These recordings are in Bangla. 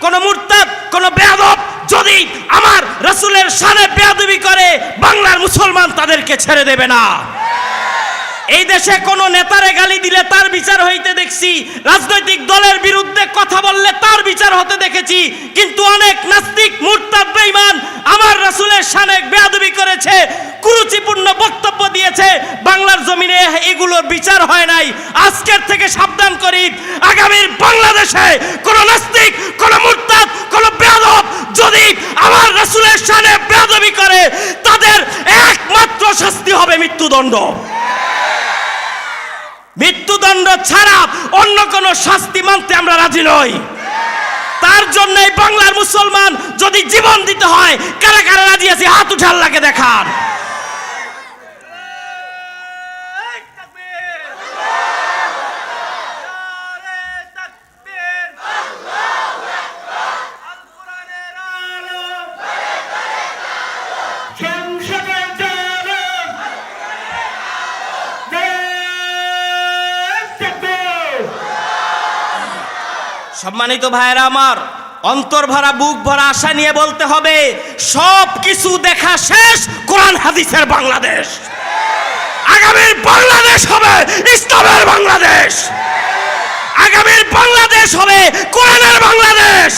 কোন মুরতাদ, কোন বেয়াদব যদি আমার রাসূলের শানে বেয়াদবি করে, বাংলার মুসলমান তাদেরকে ছেড়ে দেবে না। এই দেশে কোন নেতারে গালি দিলে তার বিচার হইতে দেখছি, রাজনৈতিক দলের বিরুদ্ধে কথা বললে তার বিচার হতে দেখেছি, কিন্তু অনেক নাস্তিক মুরতাদ বেঈমান আমার রাসূলের শানে বেয়াদবি করেছে, কুরুচিপূর্ণ বক্তব্য দিয়েছে, বাংলার জমিনে এগুলোর বিচার হয় নাই। আজকের থেকে সাবধান করি, আগামীর বাংলাদেশে কোন নাস্তিক, কোন মুরতাদ, কোন বেয়াদব যদি আমার রাসূলের শানে বেয়াদবি করে, তাদের একমাত্র শাস্তি হবে মৃত্যুদণ্ড। মৃত্যুদণ্ড ছাড়া অন্য কোন শাস্তি মানতে আমরা রাজি নই। তার জন্যই বাংলার মুসলমান যদি জীবন দিতে হয়, কারা কারা রাজি আছে হাত উঠে আল্লাহকে দেখান। সম্মানিত ভাইয়েরা আমার, অন্তর ভরা বুক ভরা আশা নিয়ে বলতে হবে, সব কিছু দেখা শেষ, কোরআন হাদিসের বাংলাদেশ। আগামীর বাংলাদেশ হবে ইসলামের বাংলাদেশ, আগামীর বাংলাদেশ হবে কোরআনের বাংলাদেশ,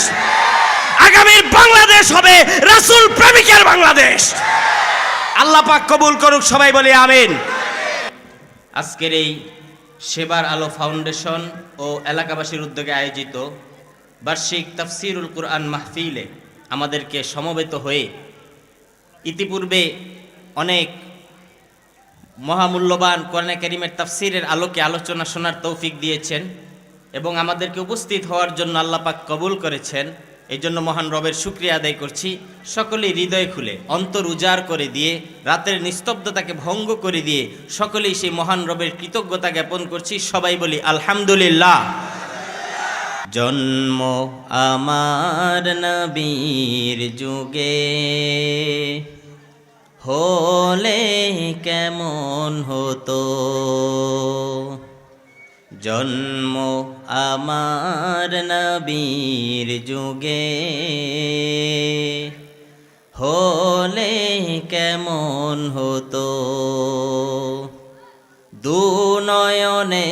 আগামীর বাংলাদেশ হবে রাসূল প্রেমিকের বাংলাদেশ। আল্লাহ পাক কবুল করুক, সবাই বলি আমিন। আজকের এই সেবার আলো ফাউন্ডেশন ও এলাকাবাসীর উদ্যোগে আয়োজিত বার্ষিক তাফসিরুল কুরআন মাহফিলে আমাদেরকে সমবেত হয়ে ইতিপূর্বে অনেক মহামূল্যবান কোরআনে কারীমের তাফসিরের আলোকে আলোচনা শোনার তৌফিক দিয়েছেন এবং আমাদেরকে উপস্থিত হওয়ার জন্য আল্লাহ পাক কবুল করেছেন। এই জন্য মহান রবের শুকরিয়া আদায় করছি। সকলেই হৃদয় খুলে, অন্তর উজাড় করে দিয়ে, রাতের নিস্তব্ধতাকে ভঙ্গ করে দিয়ে সকলেই সেই মহান রবের কৃতজ্ঞতা জ্ঞাপন করছি। সবাই বলি আলহামদুলিল্লাহ। জন্ম আমার নবীর যুগে হলে কেমন হতো, জন্ম আমার নবীর যুগে হলে কেমন হতো, দু নয়নে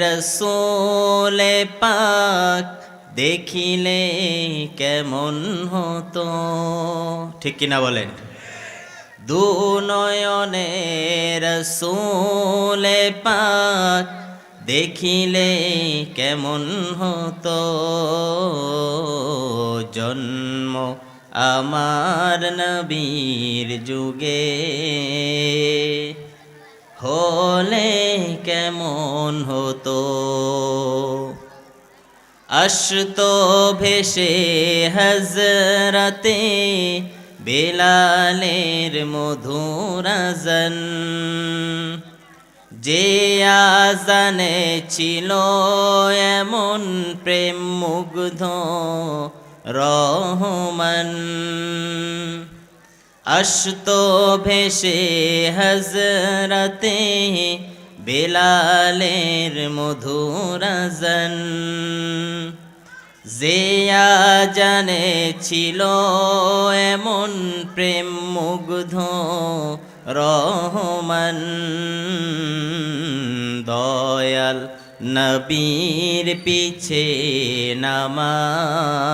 রাসূলে পাক দেখিলে কেমন হতো। ঠিক কিনা বলেন? দু নয়নে রাসূলে পাক দেখিলে কেমন হতো, জন্ম আমার নবীর যুগে হলে কেমন হতো। আসতো ভেসে হযরতে বেলালের মধুর আযান, যে আযানে ছিল এমন প্রেম মুগ্ধ রহমান। আসতো ভেসে হযরতে বেলালের মধুর আযান, যে আযানে ছিল এমন প্রেম মুগ্ধ রহমান। দয়াল নবীর পিছে নামাজ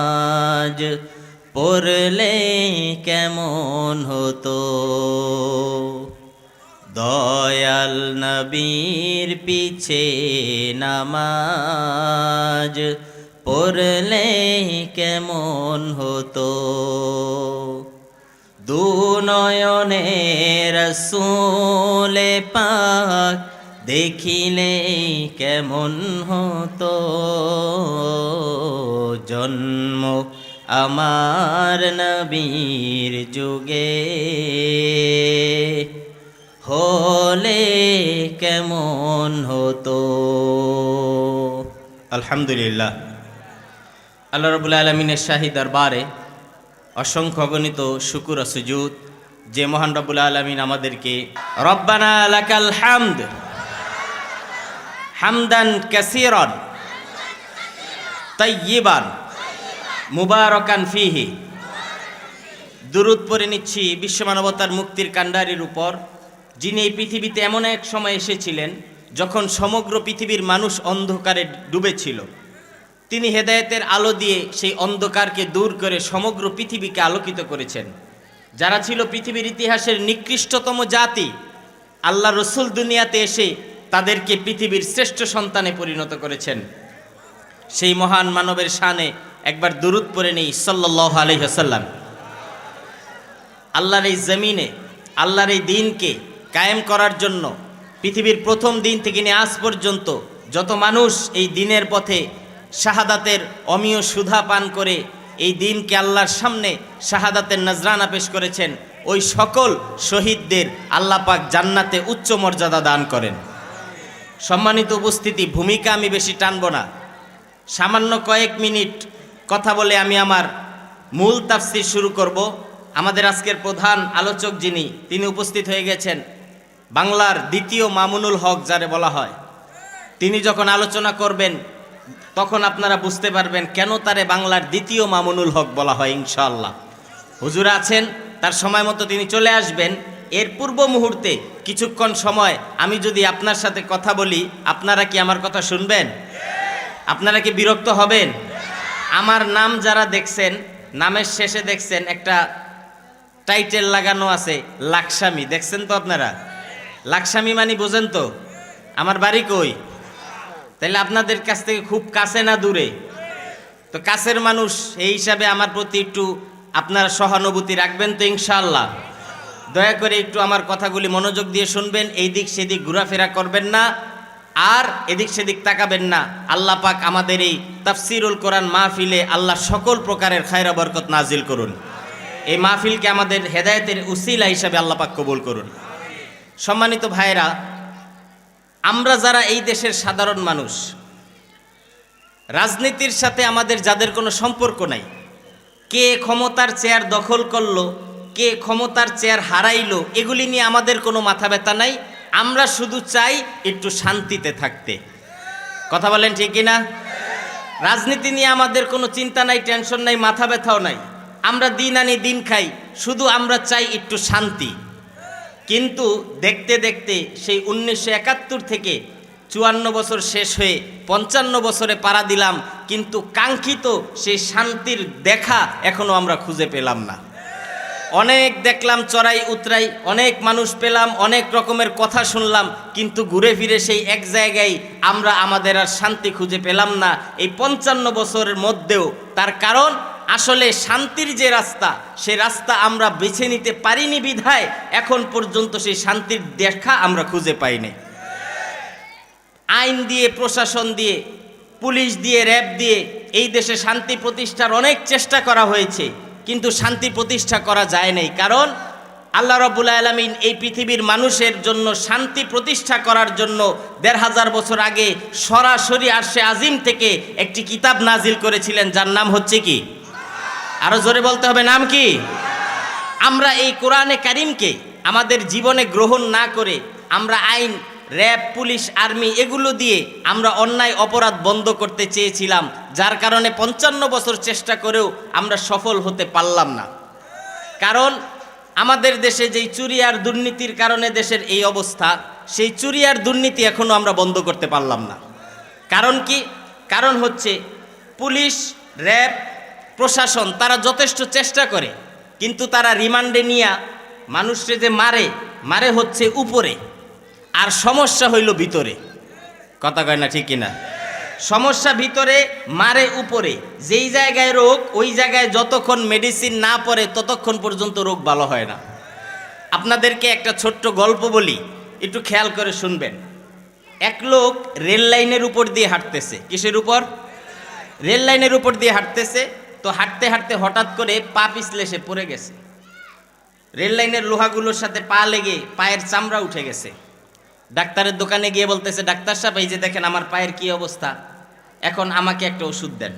পড়লে কেমন হতো, দয়াল নবীর পিছে নামাজ পড়লে কেমন হতো, দু নয়নে রাসূলে পাক দেখিলে কেমন হতো, জন্ম আমার নবীর যুগে হলে কেমন হতো। আলহামদুলিল্লাহ। আল্লাহ রাব্বুল আলামিনের শাহী দরবারে অসংখ্য অগণিত শুকর ও সুজুদ যে মহান রব্বুল আলামিন আমাদেরকে রব্বানা লাকাল হামদ হামদান কাসীরান তাইয়িবান মুবারাকান ফিহি। দুরূদ পড়ে নিচ্ছি বিশ্বমানবতার মুক্তির কাণ্ডারির উপর, যিনি এই পৃথিবীতে এমন এক সময় এসেছিলেন যখন সমগ্র পৃথিবীর মানুষ অন্ধকারে ডুবেছিল। তিনি হেদায়েতের আলো দিয়ে সেই অন্ধকারকে দূর করে সমগ্র পৃথিবীকে আলোকিত করেছেন। যারা ছিল পৃথিবীর ইতিহাসের নিকৃষ্টতম জাতি, আল্লাহ রসুল দুনিয়াতে এসে তাদেরকে পৃথিবীর শ্রেষ্ঠ সন্তানে পরিণত করেছেন। সেই মহান মানবের শানে একবার দুরূদ পড়ে নেই সাল্লাল্লাহু আলাইহি ওয়াসাল্লাম। আল্লাহর এই জমিনে আল্লাহর এই দিনকে কায়েম করার জন্য পৃথিবীর প্রথম দিন থেকে নিয়ে আজ পর্যন্ত যত মানুষ এই দিনের পথে শাহাদাতের অমীয় সুধা পান করে এই দিনকে আল্লাহর সামনে শাহাদাতের নজরানা পেশ করেছেন, ওই সকল শহীদদের আল্লাহ পাক জান্নাতে উচ্চ মর্যাদা দান করেন। সম্মানিত উপস্থিতি, ভূমিকা আমি বেশি টানব না, সামান্য কয়েক মিনিট কথা বলে আমি আমার মূল তাফসীর শুরু করব। আমাদের আজকের প্রধান আলোচক যিনি, তিনি উপস্থিত হয়ে গেছেন। বাংলার দ্বিতীয় মামুনুল হক যারে বলা হয়, তিনি যখন আলোচনা করবেন তখন আপনারা বুঝতে পারবেন কেন তারে বাংলার দ্বিতীয় মামুনুল হক বলা হয়। ইনশাআল্লাহ হুজুর আছেন, তার সময় মতো তিনি চলে আসবেন। এর পূর্ব মুহূর্তে কিছুক্ষণ সময় আমি যদি আপনার সাথে কথা বলি, আপনারা কি আমার কথা শুনবেন? আপনারা কি বিরক্ত হবেন? আমার নাম যারা দেখছেন, নামের শেষে দেখছেন একটা টাইটেল লাগানো আছে লাকসামি, দেখছেন তো আপনারা? লাকসামি মানে বোঝেন তো? আমার বাড়ি কই? তাহলে আপনাদের কাছ থেকে খুব কাছে না দূরে? তো কাছের মানুষ এই হিসাবে আমার প্রতি একটু আপনারা সহানুভূতি রাখবেন তো ইনশাআল্লাহ। দয়া করে একটু আমার কথাগুলি মনোযোগ দিয়ে শুনবেন, এই দিক সেদিক ঘোরাফেরা করবেন না, আর এদিক সেদিক তাকাবেন না। আল্লাহ পাক আমাদের এই তাফসিরুল কোরআন মাহফিলে আল্লাহ সকল প্রকারের খায়রা বরকত নাজিল করুন। এই মাহফিলকে আমাদের হেদায়েতের উসিলা হিসাবে আল্লাহ পাক কবুল করুন। সম্মানিত ভাইরা, আমরা যারা এই দেশের সাধারণ মানুষ, রাজনীতির সাথে আমাদের যাদের কোনো সম্পর্ক নাই, কে ক্ষমতার চেয়ার দখল করলো, কে ক্ষমতার চেয়ার হারাইলো, এগুলি নিয়ে আমাদের কোনো মাথা ব্যথা নাই। আমরা শুধু চাই একটু শান্তিতে থাকতে। কথা বলেন ঠিক কিনা? রাজনীতি নিয়ে আমাদের কোনো চিন্তা নাই, টেনশন নাই, মাথা ব্যথাও নাই। আমরা দিন আনি দিন খাই, শুধু আমরা চাই একটু শান্তি। কিন্তু দেখতে দেখতে সেই 1971 থেকে 54 বছর শেষ হয়ে 55 বছরে পাড়া দিলাম, কিন্তু কাঙ্ক্ষিত সেই শান্তির দেখা এখনো আমরা খুঁজে পেলাম না। অনেক দেখলাম চড়াই উতরাই, অনেক মানুষ পেলাম, অনেক রকমের কথা শুনলাম, কিন্তু ঘুরে ফিরে সেই এক জায়গায় আমরা আমাদের আর শান্তি খুঁজে পেলাম না এই 55 বছরের মধ্যেও। তার কারণ আসলে শান্তির যে রাস্তা, সে রাস্তা আমরা বেছে নিতে পারিনি বিধায় এখন পর্যন্ত সেই শান্তির দেখা আমরা খুঁজে পাইনি। আইন দিয়ে, প্রশাসন দিয়ে, পুলিশ দিয়ে, র্যাব দিয়ে এই দেশে শান্তি প্রতিষ্ঠার অনেক চেষ্টা করা হয়েছে, কিন্তু শান্তি প্রতিষ্ঠা করা যায় নাই। কারণ আল্লাহ রাব্বুল আলামিন এই পৃথিবীর মানুষের জন্য শান্তি প্রতিষ্ঠা করার জন্য ১৫০০ বছর আগে সরাসরি আরশে আজিম থেকে একটি কিতাব নাজিল করেছিলেন, যার নাম হচ্ছে কি? আরো জোরে বলতে হবে, নাম কি? আমরা এই কোরআনে কারিমকে আমাদের জীবনে গ্রহণ না করে আমরা আইন, র্যাব, পুলিশ, আর্মি এগুলো দিয়ে আমরা অন্যায় অপরাধ বন্ধ করতে চেয়েছিলাম, যার কারণে 55 বছর চেষ্টা করেও আমরা সফল হতে পারলাম না। কারণ আমাদের দেশে যেই চুরি আর দুর্নীতির কারণে দেশের এই অবস্থা, সেই চুরি আর দুর্নীতি এখনো আমরা বন্ধ করতে পারলাম না। কারণ কি? কারণ হচ্ছে পুলিশ, র্যাব, প্রশাসন তারা যথেষ্ট চেষ্টা করে, কিন্তু তারা রিমান্ডে নিয়ে মানুষকে যে মারে হচ্ছে উপরে, আর সমস্যা হইল ভিতরে। কথা কয় না ঠিক কিনা? সমস্যা ভিতরে, মারে উপরে। যেই জায়গায় রোগ, ওই জায়গায় যতক্ষণ মেডিসিন না পড়ে ততক্ষণ পর্যন্ত রোগ ভালো হয় না। আপনাদেরকে একটা ছোট্ট গল্প বলি, একটু খেয়াল করে শুনবেন। এক লোক রেল লাইনের উপর দিয়ে হাঁটতেছে। কিসের উপর? রেল লাইনের উপর দিয়ে হাঁটতেছে। তো হাঁটতে হাঁটতে হঠাৎ করে পা পিছলে সে পড়ে গেছে। রেল লাইনের লোহাগুলোর সাথে পা লেগে পায়ের চামড়া উঠে গেছে। ডাক্তারের দোকানে গিয়ে বলতেছে, ডাক্তার সাহেব এই যে দেখেন আমার পায়ের কি অবস্থা, এখন আমাকে একটা ওষুধ দেন।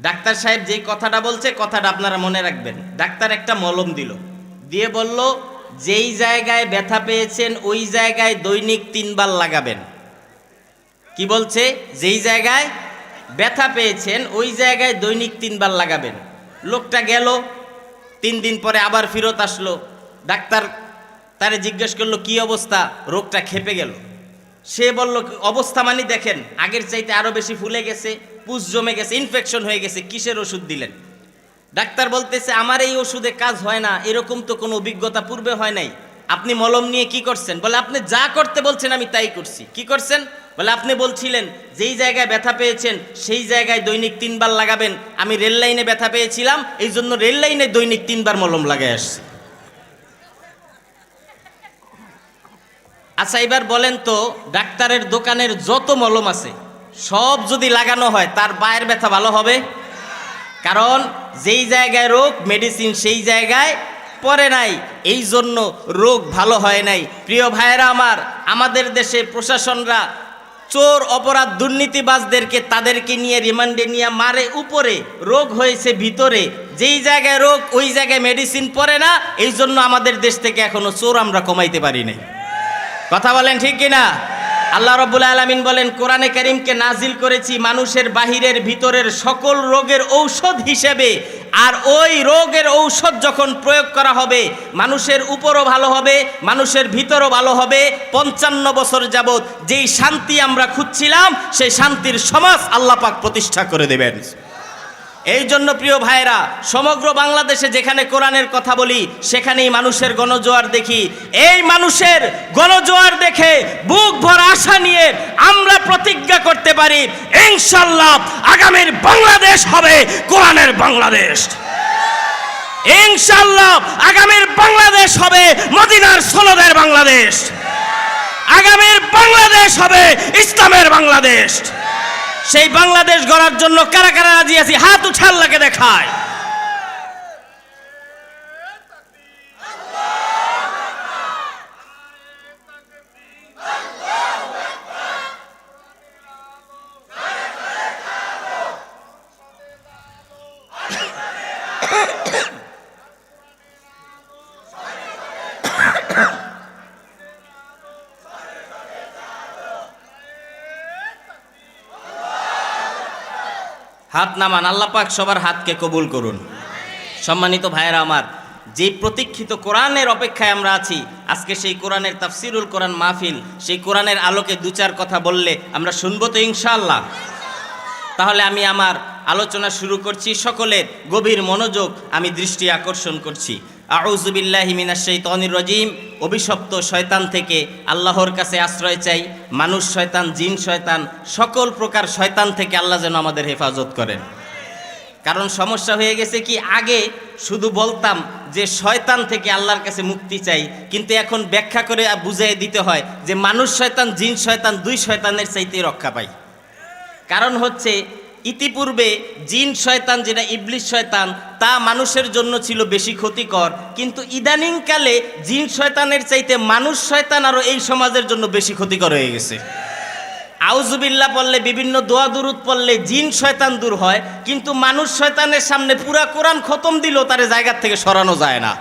ডাক্তার সাহেব যেই কথাটা বলছে, কথাটা আপনারা মনে রাখবেন। ডাক্তার একটা মলম দিল, দিয়ে বলল যেই জায়গায় ব্যথা পেয়েছেন ওই জায়গায় দৈনিক 3 বার লাগাবেন। কি বলছে? যেই জায়গায় ব্যথা পেয়েছেন ওই জায়গায় দৈনিক 3 বার লাগাবেন। লোকটা গেল, 3 দিন পরে আবার ফেরত আসলো। ডাক্তার তারে জিজ্ঞেস করলো কি অবস্থা, রোগটা খেপে গেল। সে বলল অবস্থা মানে দেখেন আগের চাইতে আরো বেশি ফুলে গেছে, পুষ জমে গেছে, ইনফেকশন হয়ে গেছে, কিসের ওষুধ দিলেন? ডাক্তার বলতেছে আমার এই ওষুধে কাজ হয় না, এরকম তো কোনো অভিজ্ঞতা পূর্বে হয় নাই। আপনি মলম নিয়ে কি করছেন? বলে আপনি যা করতে বলছেন আমি তাই করছি। কি করছেন? বলে আপনি বলছিলেন যেই জায়গায় ব্যথা পেয়েছেন সেই জায়গায় দৈনিক 3 বার লাগাবেন। আমি রেল লাইনে ব্যথা পেয়েছিলাম, এই জন্য রেল লাইনে দৈনিক 3 বার মলম লাগাই আসছি। আচ্ছা এবার বলেন তো, ডাক্তারের দোকানের যত মলম আছে সব যদি লাগানো হয় তার পায়ের ব্যথা ভালো হবে? কারণ যেই জায়গায় রোগ মেডিসিন সেই জায়গায় পড়ে নাই, এই জন্য রোগ ভালো হয় নাই। প্রিয় ভাইয়েরা আমার, আমাদের দেশে প্রশাসনরা চোর অপরাধ দুর্নীতিবাজদেরকে তাদেরকে নিয়ে রিমান্ডে নিয়ে মারে উপরে, রোগ হয়েছে ভিতরে। যেই জায়গায় রোগ ওই জায়গায় মেডিসিন পড়ে না, এই জন্য আমাদের দেশ থেকে এখনো চোর আমরা কমাইতে পারি নাই। কথা বলেন ঠিক কিনা? আল্লাহ রাব্বুল আলামিন বলেন কোরআনে কারীমকে নাজিল করেছি মানুষের বাহিরের ভিতরের সকল রোগের ঔষধ হিসেবে। আর ওই রোগের ঔষধ যখন প্রয়োগ করা হবে মানুষের উপরও ভালো হবে, মানুষের ভিতরও ভালো হবে। 55 বছর যাবত যেই শান্তি আমরা খুঁজছিলাম সেই শান্তির সমাজ আল্লাহ পাক প্রতিষ্ঠা করে দেবেন। এই জন্য প্রিয় ভাইরা, সমগ্র বাংলাদেশে যেখানে কোরআনের কথা বলি সেখানেই মানুষের গণজোয়ার দেখি। এই মানুষের গণজোয়ার দেখে বুক ভরা আশা নিয়ে আমরা প্রতিজ্ঞা করতে পারি ইনশাআল্লাহ আগামীর বাংলাদেশ হবে কোরআনের বাংলাদেশ। ইনশাআল্লাহ আগামীর বাংলাদেশ হবে মদিনার সনদের বাংলাদেশ। আগামীর বাংলাদেশ হবে ইসলামের বাংলাদেশ। সেই বাংলাদেশ গড়ার জন্য কারা কারা রাজি আছি? হাত উঠে আল্লাহকে দেখায়। হাত নামান, আল্লাহ পাক সবার হাতকে কবুল করুন। সম্মানিত ভাইয়েরা আমার, যে প্রতীক্ষিত কোরআনের অপেক্ষায় আমরা আছি, আজকে সেই কোরআনের তাফসিরুল কোরআন মাহফিল, সেই কোরআনের আলোকে 2-4 কথা বললে আমরা শুনবো তো ইনশাআল্লাহ। তাহলে আমি আমার আলোচনা শুরু করছি। সকলের গভীর মনোযোগ আমি দৃষ্টি আকর্ষণ করছি। আউযু বিল্লাহি মিনাশ শাইতানির রাজিম। অভিশপ্ত শয়তান থেকে আল্লাহর কাছে আশ্রয় চাই। মানুষ শয়তান, জিন শয়তান, সকল প্রকার শয়তান থেকে আল্লাহ যেন আমাদের হেফাজত করেন। কারণ সমস্যা হয়ে গেছে কি, আগে শুধু বলতাম যে শয়তান থেকে আল্লাহর কাছে মুক্তি চাই, কিন্তু এখন ব্যাখ্যা করে বুঝিয়ে দিতে হয় যে মানুষ শয়তান, জিন শয়তান, 2 শয়তানের চাইতে রক্ষা পাই। কারণ হচ্ছে ইতিপূর্বে জিন শয়তান যেটা ইবলিস শয়তান তা মানুষের জন্য ছিল বেশি ক্ষতিকর, কিন্তু ইদানিংকালে জিন শয়তানের চাইতে মানুষ শয়তান আরও এই সমাজের জন্য বেশি ক্ষতিকর হয়ে গেছে। আউযুবিল্লাহ পড়লে, বিভিন্ন দোয়া দুরুদ পড়লে জিন শয়তান দূর হয়, কিন্তু মানুষ শয়তানের সামনে পুরা কোরআন খতম দিলেও তার জায়গা থেকে সরানো যায় না।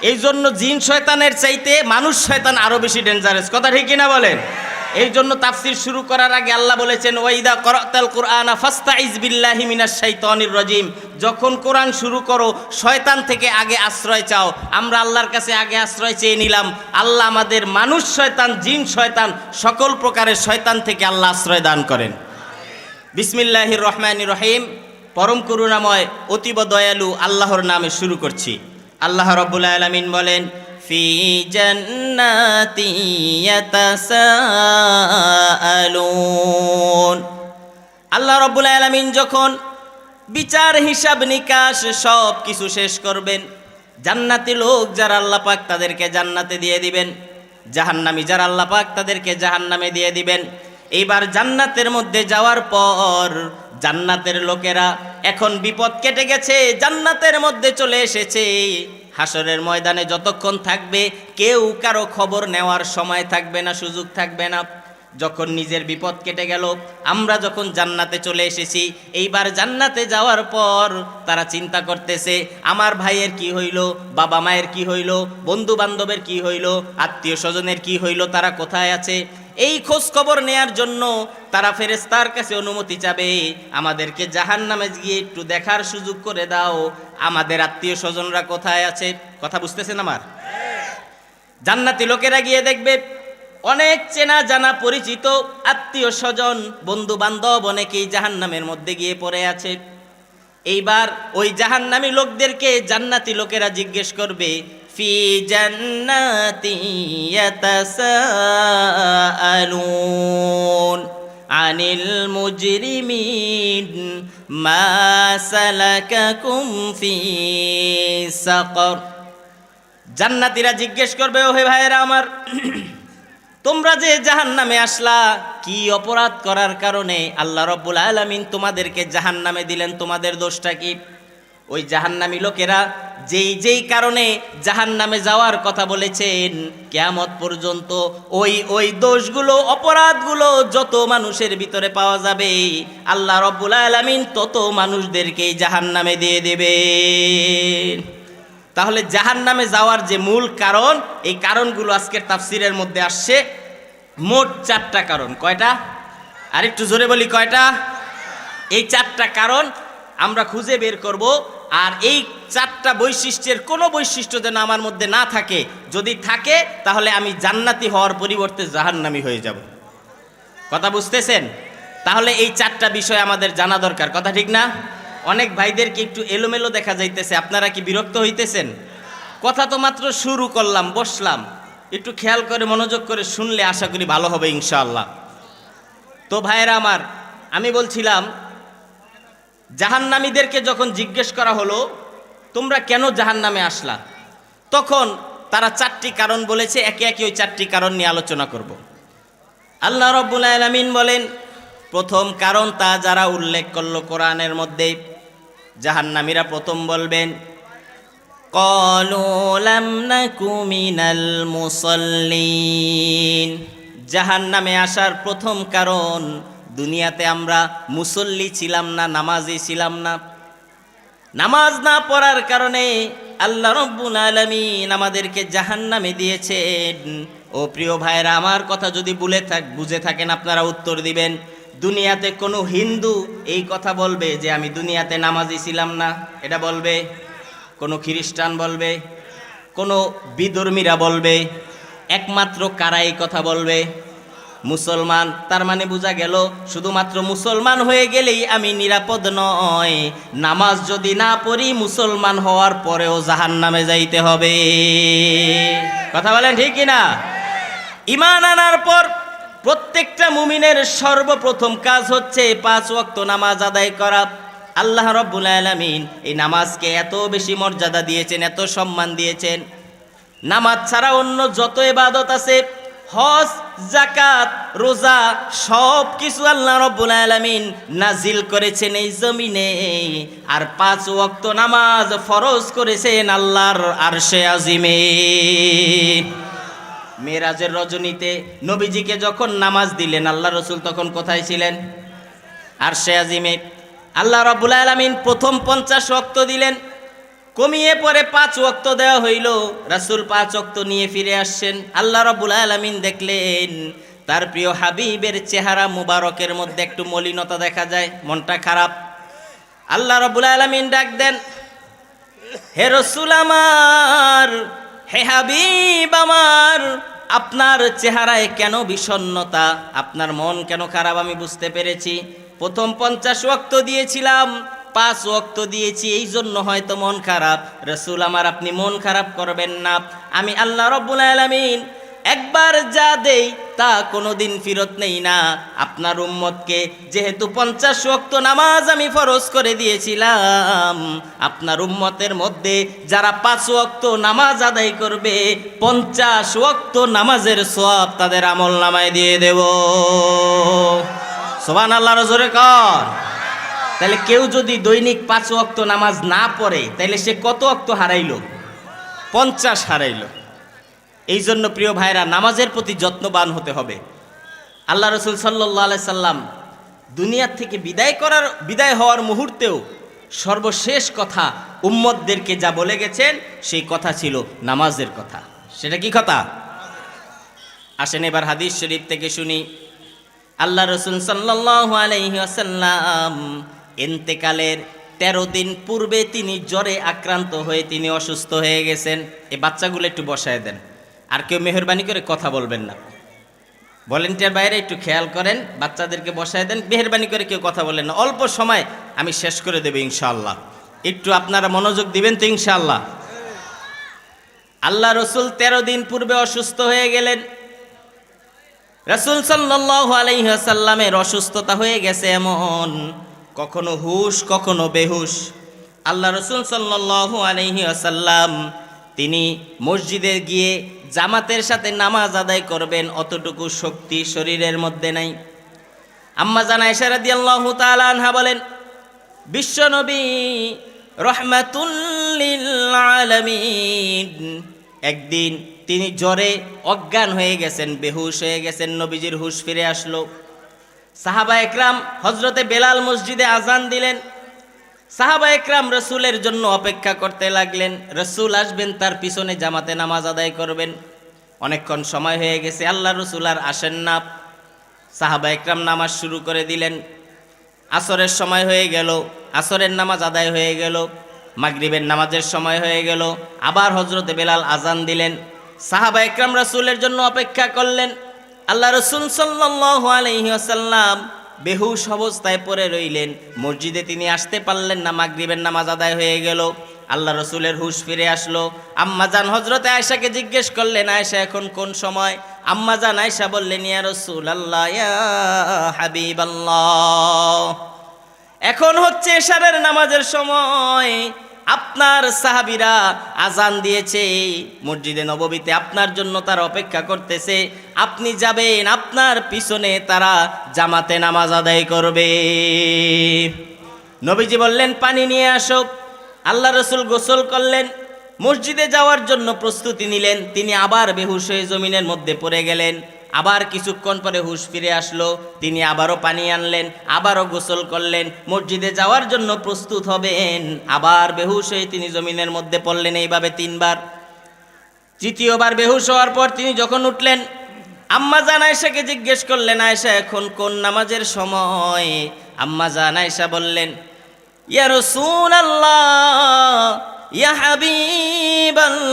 এই জন্য জিন শয়তানের চাইতে মানুষ শয়তান আরও বেশি ডেঞ্জারাস। কথা ঠিক কিনা বলেন? এই জন্য তাফসির শুরু করার আগে আল্লাহ বলেছেন ওয়াইদা করাতাল কুরআনা ফাস্তাইজ বিল্লাহি মিনাশ শাইতানির রাজিম। যখন কোরআন শুরু করো শয়তান থেকে আগে আশ্রয় চাও। আমরা আল্লাহর কাছে আগে আশ্রয় চেয়ে নিলাম। আল্লাহ আমাদের মানুষ শয়তান, জিন শয়তান, সকল প্রকারের শয়তান থেকে আল্লাহ আশ্রয় দান করেন। বিসমিল্লাহির রহমানির রহিম। পরম করুণাময় অতীব দয়ালু আল্লাহর নামে শুরু করছি। আল্লাহ রাব্বুল আলামিন বলেন ফি জান্নাতি ইয়াতাসাআলুন। আল্লাহ রাব্বুল আলামিন যখন বিচার হিসাব নিকাশ সব কিছু শেষ করবেন, জান্নাতি লোক যারা আল্লাহ পাক তাদেরকে জান্নাতে দিয়ে দিবেন, জাহান্নামী যারা আল্লাহ পাক তাদেরকে জাহান্নামে দিয়ে দিবেন। এইবার জান্নাতের মধ্যে যাওয়ার পর জান্নাতের লোকেরা এখন বিপদ কেটে গেছে, জান্নাতের মধ্যে চলে এসেছে। হাসরের ময়দানে যতক্ষণ থাকবে কেউ কারো খবর নেওয়ার সময় থাকবে না, সুযোগ থাকবে না। যখন নিজের বিপদ কেটে গেল, আমরা যখন জান্নাতে চলে এসেছি, এইবার জান্নাতে যাওয়ার পর তারা চিন্তা করতেছে আমার ভাইয়ের কি হইল, বাবা মায়ের কি হইল, বন্ধু বান্ধবের কি হইল, আত্মীয় স্বজনের কি হইল, তারা কোথায় আছে। এই খোঁজ খবর নেয়ার জন্য তারা ফেরেশতার কাছে অনুমতি চাবে, আমাদেরকে জাহান্নামে গিয়ে একটু দেখার সুযোগ করে দাও, আমাদের আত্মীয় স্বজনরা কোথায় আছে। কথা বুঝতেছেন আমার? জান্নাতি লোকেরা গিয়ে দেখবে অনেক চেনা জানা পরিচিত আত্মীয় স্বজন বন্ধু বান্ধব অনেকেই জাহান্নামের মধ্যে গিয়ে পড়ে আছে। এইবার ওই জাহান্নামী লোকদেরকে জান্নাতি লোকেরা জিজ্ঞেস করবে, ফি জান্নাতি ইয়াতাসাআলুন আনিল মুজরিমিন মা সালাকাকুম ফি সাকর। জান্নাতীরা জিজ্ঞেস করবে, ও হে ভাইয়েরা আমার, তোমরা যে জাহান্নামে আসলা কি অপরাধ করার কারণে আল্লাহ রাব্বুল আলামিন তোমাদেরকে জাহান্নামে দিলেন, তোমাদের দোষটা কি? ওই জাহান্নামী লোকেরা যেই যেই কারণে জাহান্নামে যাওয়ার কথা বলেছেন কিয়ামত পর্যন্ত ওই দোষগুলো অপরাধগুলো যত মানুষের ভিতরে পাওয়া যাবে আল্লাহ রাব্বুল আলামিন তত মানুষদেরকেই জাহান্নামে দিয়ে দেবেন। তাহলে জাহান্নামে যাওয়ার যে মূল কারণ, এই কারণগুলো আজকের তাফসিরের মধ্যে আসছে মোট 4টা কারণ। কয়টা? আরেকটু জোরে বলি, কয়টা? এই 4টা কারণ আমরা খুঁজে বের করব, আর এই 4টা বৈশিষ্ট্যের কোনো বৈশিষ্ট্য যেন আমার মধ্যে না থাকে, যদি থাকে তাহলে আমি জান্নাতি হওয়ার পরিবর্তে জাহান্নামী হয়ে যাব। কথা বুঝতেছেন? তাহলে এই 4টা বিষয় আমাদের জানা দরকার, কথা ঠিক না? অনেক ভাইদেরকে একটু এলোমেলো দেখা যাইতেছে, আপনারা কি বিরক্ত হইতেছেন? কথা তো মাত্র শুরু করলাম, বসলাম, একটু খেয়াল করে মনোযোগ করে শুনলে আশা করি ভালো হবে ইনশাআল্লাহ। তো ভাইয়েরা আমার, আমি বলছিলাম জাহান্নামীদেরকে যখন জিজ্ঞেস করা হলো তোমরা কেন জাহান্নামে আসলা, তখন তারা 4টি কারণ বলেছে। একে একে ওই 4টি কারণ নিয়ে আলোচনা করব। আল্লাহ রাব্বুল আলামিন বলেন, প্রথম কারণ তা যারা উল্লেখ করলো কোরআনের মধ্যে, জাহান্নামীরা প্রথম বলবেন, ক্বালু লাম নাকু মিনাল মুসাল্লিন। জাহান্নামে আসার প্রথম কারণ, দুনিয়াতে আমরা মুসল্লি ছিলাম না, নামাজি ছিলাম না। নামাজ না পড়ার কারণে আল্লাহ রাব্বুল আলামিন আমাদেরকে জাহান্নামে দিয়েছেন। ও প্রিয় ভাইরা, আমার কথা যদি বুঝে থাকেন আপনারা উত্তর দিবেন। দুনিয়াতে কোনো হিন্দু এই কথা বলবে যে আমি দুনিয়াতে নামাজি ছিলাম না? এটা বলবে? কোনো খ্রিস্টান বলবে? কোনো বিধর্মীরা বলবে? একমাত্র কারা এই কথা বলবে? মুসলমান। তার মানে বোঝা গেল শুধুমাত্র মুসলমান হয়ে গেলেই আমি নিরাপদ নয়, নামাজ যদি না পড়ি মুসলমান হওয়ার পরেও জাহান্নামে যাইতে হবে। কথা বলেন ঠিক কিনা? ঈমান আনার পর প্রত্যেকটা মুমিনের সর্বপ্রথম কাজ হচ্ছে 5 ওয়াক্ত নামাজ আদায় করা। আল্লাহ রাব্বুল আলামিন এই নামাজকে এত বেশি মর্যাদা দিয়েছেন, এত সম্মান দিয়েছেন। নামাজ ছাড়া অন্য যত ইবাদত আছে, হজ, যাকাত, রোজা, সব কিছু আল্লাহ রাব্বুল আলামিন নাজিল করেছেন এই জমিনে। আর 5 ওয়াক্ত নামাজ ফরজ করেছেন আল্লাহর আরশে আজিমে। মেরাজের রজনীতে নবীজিকে যখন নামাজ দিলেন আল্লাহ রসুল তখন কোথায় ছিলেন? আরশে আজিমে। আল্লাহ রাব্বুল আলামিন প্রথম 50 ওয়াক্ত দিলেন, কমিয়ে পরে 5 ওয়াক্ত দেওয়া হইল। রাসূল 5 ওয়াক্ত নিয়ে ফিরে আসছেন। আল্লাহ রাব্বুল আলামিন দেখলেন তার প্রিয় হাবিবের চেহারা মুবারকের মধ্যে একটু মলিনতা দেখা যায়, মনটা খারাপ। আল্লাহ রাব্বুল আলামিন ডাক দেন, হে রাসূল আমার, হে হাবিব আমার, আপনার চেহারায় কেন বিষণ্ণতা, আপনার মন কেন খারাপ আমি বুঝতে পেরেছি। প্রথম 50 ওয়াক্ত দিয়েছিলাম, 5 ওয়াক্ত দিয়েছি, এই জন্য হয়তো মন খারাপ। রাসূল আমার, আপনি মন খারাপ করবেন না। আমি আল্লাহ রাব্বুল আলামিন একবার যা দেই তা কোনোদিন ফেরত নেই না। আপনার উম্মতকে যেহেতু 50 ওয়াক্ত নামাজ আমি ফরজ করে দিয়েছিলাম, আপনার উম্মতের মধ্যে যারা 5 ওয়াক্ত নামাজ আদায় করবে 50 ওয়াক্ত নামাজের সওয়াব তাদের আমলনামায় দিয়ে দেব। সুবহানাল্লাহ, জোরে কর। তাহলে কেউ যদি দৈনিক 5 ওয়াক্ত নামাজ না পড়ে তাহলে সে কত ওয়াক্ত হারাইলো? 50 হারাইলো। এই জন্য প্রিয় ভাইরা, নামাজের প্রতি যত্নবান হতে হবে। আল্লাহ রসুল সাল্লাল্লাহু আলাইহি সাল্লাম দুনিয়ার থেকে বিদায় হওয়ার মুহূর্তেও সর্বশেষ কথা উম্মতদেরকে যা বলে গেছেন সেই কথা ছিল নামাজের কথা। সেটা কি কথা? আসেন এবার হাদিস শরীফ থেকে শুনি। আল্লাহ রসুল সাল্লাল্লাহু আলাইহি ওয়াসাল্লাম ইন্তেকালের 13 দিন পূর্বে তিনি জ্বরে আক্রান্ত হয়ে তিনি অসুস্থ হয়ে গেছেন। এই বাচ্চাগুলো একটু বসায় দেন, আর কেউ মেহরবানি করে কথা বলবেন না। ভলেন্টিয়ার বাইরে একটু খেয়াল করেন, বাচ্চাদেরকে বসায় দেন, মেহরবানি করে কেউ কথা বলেন না। অল্প সময় আমি শেষ করে দেব ইনশাআল্লাহ, একটু আপনারা মনোযোগ দিবেন তো ইনশাআল্লাহ। আল্লাহ রসুল 13 দিন পূর্বে অসুস্থ হয়ে গেলেন। রাসূল সাল্লাল্লাহু আলাইহি ওয়াসাল্লামের অসুস্থতা হয়ে গেছে এমন, কখনো হুশ কখনো বেহুশ। আল্লাহ রসুল সাল্লাল্লাহু আলাইহি ওয়াসাল্লাম তিনি মসজিদে গিয়ে জামাতের সাথে নামাজ আদায় করবেন অতটুকু শক্তি শরীরের মধ্যে নাই। আম্মা জান আয়েশা রাদিয়াল্লাহু তাআলা আনহা বলেন, বিশ্বনবী রাহমাতুল লিল আলামিন একদিন তিনি জ্বরে অজ্ঞান হয়ে গেছেন, বেহুশ হয়ে গেছেন। নবীজির হুশ ফিরে আসলো। সাহাবা একরাম হজরতে বেলাল মসজিদে আজান দিলেন। সাহাবা একরাম রসুলের জন্য অপেক্ষা করতে লাগলেন, রসুল আসবেন, তার পিছনে জামাতে নামাজ আদায় করবেন। অনেকক্ষণ সময় হয়ে গেছে, আল্লাহ রসুল আর আসেন না। সাহাবা একরাম নামাজ শুরু করে দিলেন। আসরের সময় হয়ে গেল, আসরের নামাজ আদায় হয়ে গেল। মাগরিবের নামাজের সময় হয়ে গেল, আবার হজরতে বেলাল আজান দিলেন। সাহাবা একরাম রসুলের জন্য অপেক্ষা করলেন। আল্লাহ রসুল সাল্লাল্লাহু আলাইহি ওয়াসাল্লাম বেহুশ অবস্থায় পড়ে রইলেন। মসজিদে তিনি আসতে পারলেন না। মাগরিবের নামাজ আদায় হয়ে গেল, আল্লাহ রসুলের হুশ ফিরে আসলো। আম্মাজান হজরতে আয়েশাকে জিজ্ঞেস করলেন, আয়েশা এখন কোন সময়? আম্মাজান আয়েশা বললেন, ইয়া রাসূলুল্লাহ, ইয়া হাবিবাল্লাহ, এখন হচ্ছে এশারের নামাজের সময়। আপনার সাহাবীরা আজান দিয়েছে মসজিদে নববীতে, আপনার জন্য তারা অপেক্ষা করতেছে। আপনি যাবেন, আপনার পিছনে তারা জামাতে নামাজ আদায় করবে। নবীজি বললেন, পানি নিয়ে আসো। আল্লাহ রসুল গোসল করলেন, মসজিদে যাওয়ার জন্য প্রস্তুতি নিলেন। তিনি আবার বেহুশ হয়ে জমিনের মধ্যে পড়ে গেলেন। আবার কিছুক্ষণ পরে হুশ ফিরে আসলো, তিনি আবারও পানি আনলেন, আবারও গোসল করলেন, মসজিদে যাওয়ার জন্য প্রস্তুত হবেন। আবার বেহুশ হয়ে তিনি জমিনের মধ্যে পড়লেন, এইভাবে 3 বার। তৃতীয়বার বেহুশ হওয়ার পর তিনি যখন উঠলেন, আম্মা জান আয়েশাকে জিজ্ঞেস করলেন, আয়েশা এখন কোন নামাজের সময়? আম্মা জান আয়েশা বললেন, ইয়া রাসূলুল্লাহ, ইয়া হাবিবাল্লাহ,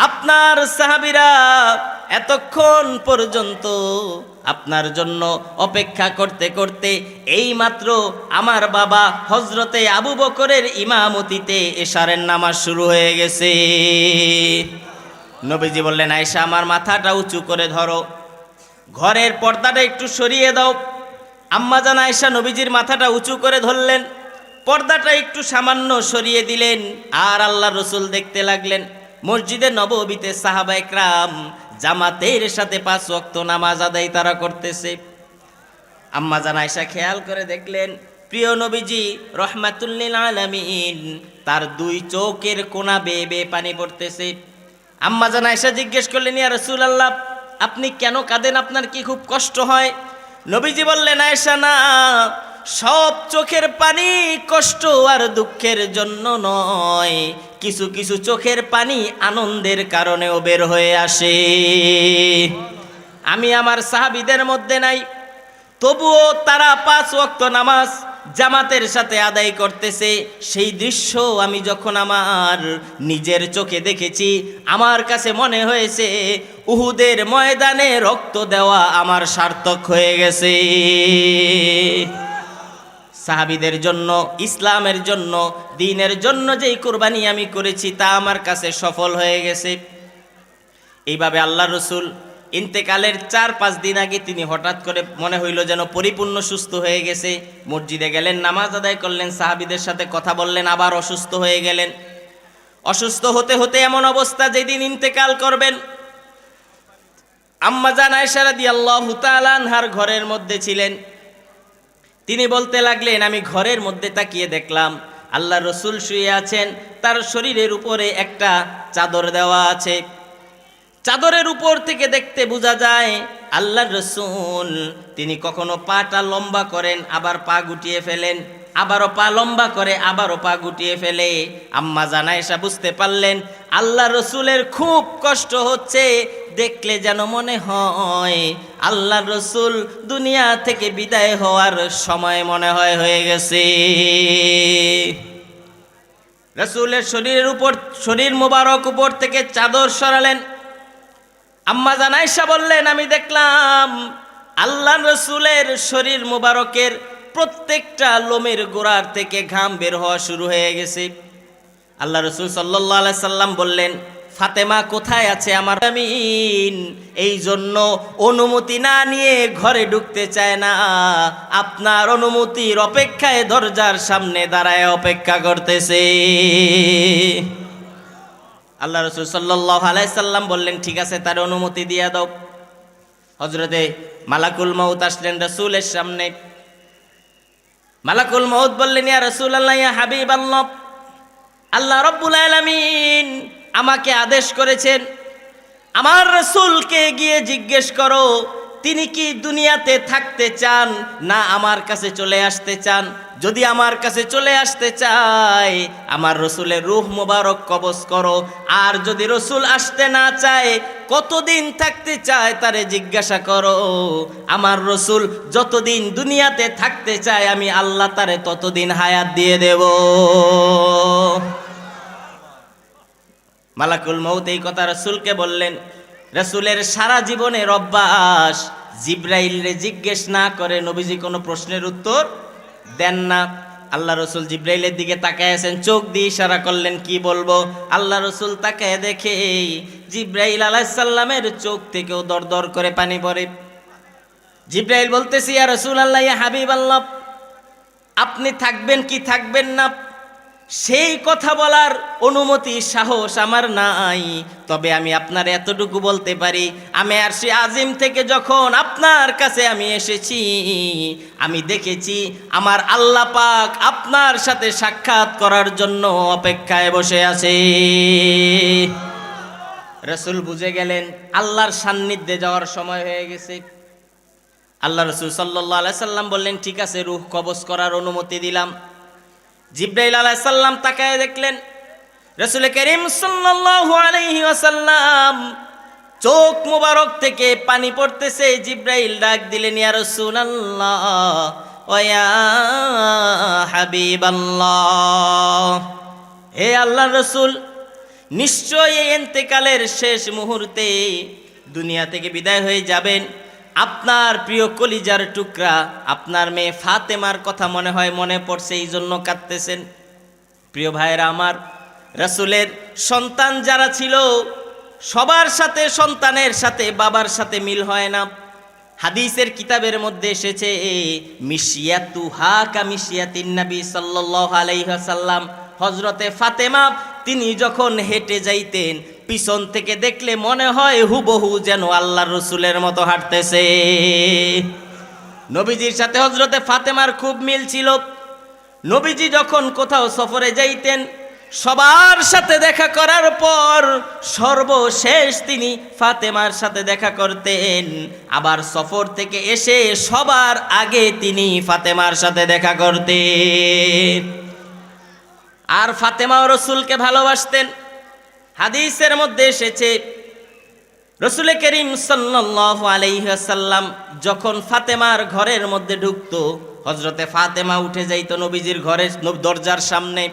আপনার সাহাবীরা এতক্ষণ পর্যন্ত আপনার জন্য অপেক্ষা করতে করতে এইমাত্র আমার বাবা হজরতে আবু বকরের ইমামতিতে এশারের নামাজ শুরু হয়ে গেছে। নবীজি বললেন, আয়েশা আমার মাথাটা উঁচু করে ধরো, ঘরের পর্দাটা একটু সরিয়ে দাও। আম্মা জান আয়েশা নবীজির মাথাটা উঁচু করে ধরলেন, পর্দাটা একটু সামান্য সরিয়ে দিলেন, আর আল্লাহ রসুল দেখতে লাগলেন মসজিদে নববীতে সাহাবা একরাম জামাতের সাথে 5 ওয়াক্ত নামাজ আদায় তারা করতেছে। আম্মা জান আয়েশা খেয়াল করে দেখলেন, প্রিয় নবীজি রাহমাতুল লিল আলামিন তার 2 চোখের কোনা বেয়ে বেয়ে পানি পড়তেছে। আম্মা জান আয়েশা জিজ্ঞেস করলেন, ইয়া রাসূলুল্লাহ, আপনি কেন কাঁদেন? আপনার কি খুব কষ্ট হয়? নবীজি বললেন, আয়েশা না, সব চোখের পানি কষ্ট আর দুঃখের জন্য নয়, কিছু কিছু চোখের পানি আনন্দের কারণেও বের হয়ে আসে। আমি আমার সাহাবীদের মধ্যে নাই, তবুও তারা 5 ওয়াক্ত নামাজ জামাতের সাথে আদায় করতেছে। সেই দৃশ্য আমি যখন আমার নিজের চোখে দেখেছি, আমার কাছে মনে হয়েছে উহুদের ময়দানে রক্ত দেওয়া আমার সার্থক হয়ে গেছে। সাহাবীদের জন্য, ইসলামের জন্য, দ্বীনের জন্য যেই কুরবানি আমি করেছি তা আমার কাছে সফল হয়ে গেছে। এইভাবে আল্লাহ রসুল ইন্তেকালের 4-5 দিন আগে তিনি হঠাৎ করে মনে হইল যেন পরিপূর্ণ সুস্থ হয়ে গেছে। মসজিদে গেলেন, নামাজ আদায় করলেন, সাহাবীদের সাথে কথা বললেন, আবার অসুস্থ হয়ে গেলেন। অসুস্থ হতে হতে এমন অবস্থা যেদিন ইন্তেকাল করবেন, আম্মা জান আয়েশা রাদিয়াল্লাহু তাআলা আনহার ঘরের মধ্যে ছিলেন। তিনি বলতে লাগলেন, আমি ঘরের মধ্যে তাকিয়ে দেখলাম আল্লাহ রসুল শুয়ে আছেন, তার শরীরের উপরে একটা চাদর দেওয়া আছে। চাদরের উপর থেকে দেখতে বোঝা যায় আল্লাহর রসুল তিনি কখনো পাটা লম্বা করেন, আবার পা গুটিয়ে ফেলেন, আবারও পা লম্বা করে, আবারও পা গুটিয়ে ফেলে। আম্মা জান আয়েশা বুঝতে পারলেন আল্লাহ রসুলের খুব কষ্ট হচ্ছে, দেখলে যেন মনে হয় আল্লাহ রসুল দুনিয়া থেকে বিদায় হওয়ার সময় মনে হয় হয়ে গেছে। রসুলের শরীর মোবারক উপর থেকে চাদর সরালেন। আম্মা জান আয়েশা বললেন, আমি দেখলাম আল্লাহ রসুলের শরীর মোবারকের প্রত্যেকটা লোমের গোড়ার থেকে ঘাম বের হওয়া শুরু হয়ে গেছে। আল্লাহ রসুল সাল্লাল্লাহু আলাইহি সাল্লাম বললেন, ফাতেমা কোথায় আছে আমার আমিন? এই জন্য অনুমতি না নিয়ে ঘরে ঢুকতে চায় না, আপনার অনুমতির অপেক্ষায় দরজার সামনে দাঁড়ায় অপেক্ষা করতেছে। আল্লাহ রসুল সাল্লাল্লাহু আলাইহি সাল্লাম বললেন, ঠিক আছে, তার অনুমতি দিয়ে দাও। হযরতে মালাকুল মউত আসলেন রসুলের সামনে। মালাকুল মউত বললেন, ইয়া রাসূলুল্লাহ, ইয়া হাবিবাল্লাহ, আল্লাহ রাব্বুল আলামিন আমাকে আদেশ করেছেন, আমার রাসূলকে গিয়ে জিজ্ঞেস করো তিনি কি দুনিয়াতে থাকতে চান না আমার কাছে চলে আসতে চান। যদি আমার কাছে চলে আসতে চায় আমার রসুলের রূহ মোবারক কবজ করো, আর যদি রসুল আসতে না চায় কতদিন থাকতে চায় তারে জিজ্ঞাসা করো। আমার রসুল যতদিন দুনিয়াতে থাকতে চায় আমি আল্লাহ তারে ততদিন হায়াত দিয়ে দেব। মালাকুল মউত এই কথা রসুলকে বললেন। রসুলের সারা জীবনের অভ্যাস জিব্রাইলরে জিজ্ঞেস না করে নবীজি কোনো প্রশ্নের উত্তর দেন না। আল্লাহ রসুল জিব্রাইলের দিকে তাকায় আছেন, চোখ দিয়ে ইশারা করলেন কি বলবো। আল্লাহ রসুল তাকায় দেখে জিব্রাইল আলাইহিস সালামের চোখ থেকেও দর দর করে পানি পড়ে। জিব্রাইল বলতেছে, ইয়া রাসূলুল্লাহ, ইয়া হাবিবাল্লাহ, আপনি থাকবেন কি থাকবেন না সেই কথা বলার অনুমতি সাহস আমার নাই, তবে আমি আপনার এতটুকু বলতে পারি, আমি আরশে আজিম থেকে যখন আপনার কাছে আমি এসেছি আমি দেখেছি আমার আল্লাহ পাক আপনার সাথে সাক্ষাৎ করার জন্য অপেক্ষায় বসে আছে। রাসূল বুঝে গেলেন আল্লাহর সান্নিধ্যে যাওয়ার সময় হয়ে গেছে। আল্লাহ রাসূল সাল্লাল্লাহু আলাইহি সাল্লাম বললেন, ঠিক আছে, রূহ কবজ করার অনুমতি দিলাম। জিব্রাইল আলাইহিস সালাম তাকায় দেখলেন রাসূল করিম সাল্লাল্লাহু আলাইহি ওয়াসাল্লাম চোখ মোবারক থেকে পানি পড়তেছে। জিব্রাইল ডাক দিলেন, ইয়া রাসূলুল্লাহ ওয়া ইয়া হাবিবাল্লাহ, হে আল্লাহর রাসূল, নিশ্চয়ই এই ইন্তেকালের শেষ মুহূর্তে দুনিয়া থেকে বিদায় হয়ে যাবেন। আপনার প্রিয় কলিজার টুকরা আপনার মেয়ে ফাতেমার কথা মনে হয় মনে পড়ছে, এই জন্য কাঁদতেছেন। প্রিয় ভাইরা আমার, রাসূলের সন্তান যারা ছিল সবার সাথে সন্তানের সাথে বাবার সাথে মিল হয় না। হাদিসের কিতাবের মধ্যে এসেছে, মিশিয়াতুহা কা মিশিয়াতিন নবী সাল্লাল্লাহু আলাইহি ওয়াসাল্লাম, হযরতে ফাতেমা তিনি যখন হেঁটে যাইতেন পিছন থেকে দেখলে মনে হয় হুবহু যেন আল্লাহর রসুলের মতো হাঁটতেছে। নবীজির সাথে হযরতে ফাতেমার খুব মিল ছিল। নবীজি যখন কোথাও সফরে যাইতেন সবার সাথে দেখা করার পর সর্বশেষ তিনি ফাতেমার সাথে দেখা করতেন, আবার সফর থেকে এসে সবার আগে তিনি ফাতেমার সাথে দেখা করতেন। আর ফাতেমাও রসুলকে ভালোবাসতেন। হাদিসের মধ্যে এসেছে রাসূল করিম সাল্লাল্লাহু আলাইহি ওয়াসাল্লাম যখন ফাতেমার ঘরের মধ্যে ঢুকতো, হযরতে ফাতেমা উঠে যাইত নবীজির ঘরের দরজার সামনে,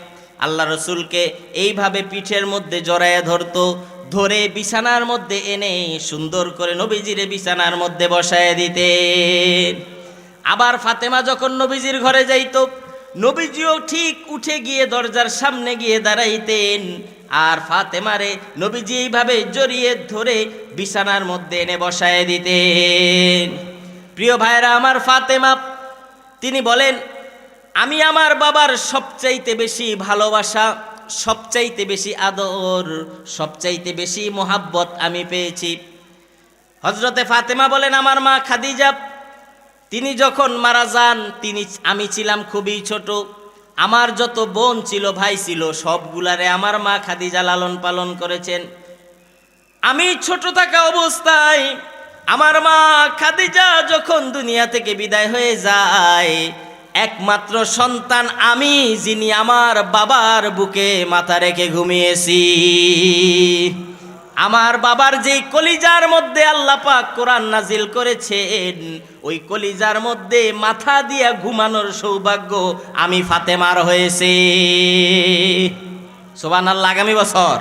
আল্লাহ রসুলকে এইভাবে পিঠের মধ্যে জড়ায়া ধরতো, ধরে বিছানার মধ্যে এনে সুন্দর করে নবীজিরে বিছানার মধ্যে বসায় দিতেন। আবার ফাতেমা যখন নবীজির ঘরে যাইত নবীজিও ঠিক উঠে গিয়ে দরজার সামনে গিয়ে দাঁড়াইতেন, আর ফাতেমারে নবীজি এইভাবে জড়িয়ে ধরে বিছানার মধ্যে এনে বসায় দিতেন। প্রিয় ভাইরা আমার, ফাতেমা তিনি বলেন, আমি আমার বাবার সবচাইতে বেশি ভালোবাসা, সবচাইতে বেশি আদর, সবচাইতে বেশি মোহাব্বত আমি পেয়েছি। হযরতে ফাতেমা বলেন, আমার মা খাদিজা তিনি যখন মারা যান আমি ছিলাম খুবই ছোট। আমার যত বোন ছিল ভাই ছিল সবগুলারে আমার মা খাদিজা লালন পালন করেছেন। আমি ছোট থাকা অবস্থায় আমার মা খাদিজা যখন দুনিয়া থেকে বিদায় হয়ে যায় একমাত্র সন্তান আমি, যিনি আমার বাবার বুকে মাথা রেখে ঘুমিয়েছি। আমার বাবার যেই কলিজার মধ্যে আল্লাহ পাক কোরআন নাজিল করেছেন, ওই কলিজার মধ্যে মাথা দিয়া ঘুমানোর সৌভাগ্য আমি ফাতেমার হয়েছে। সুবহানাল্লাহ। আগামী বছর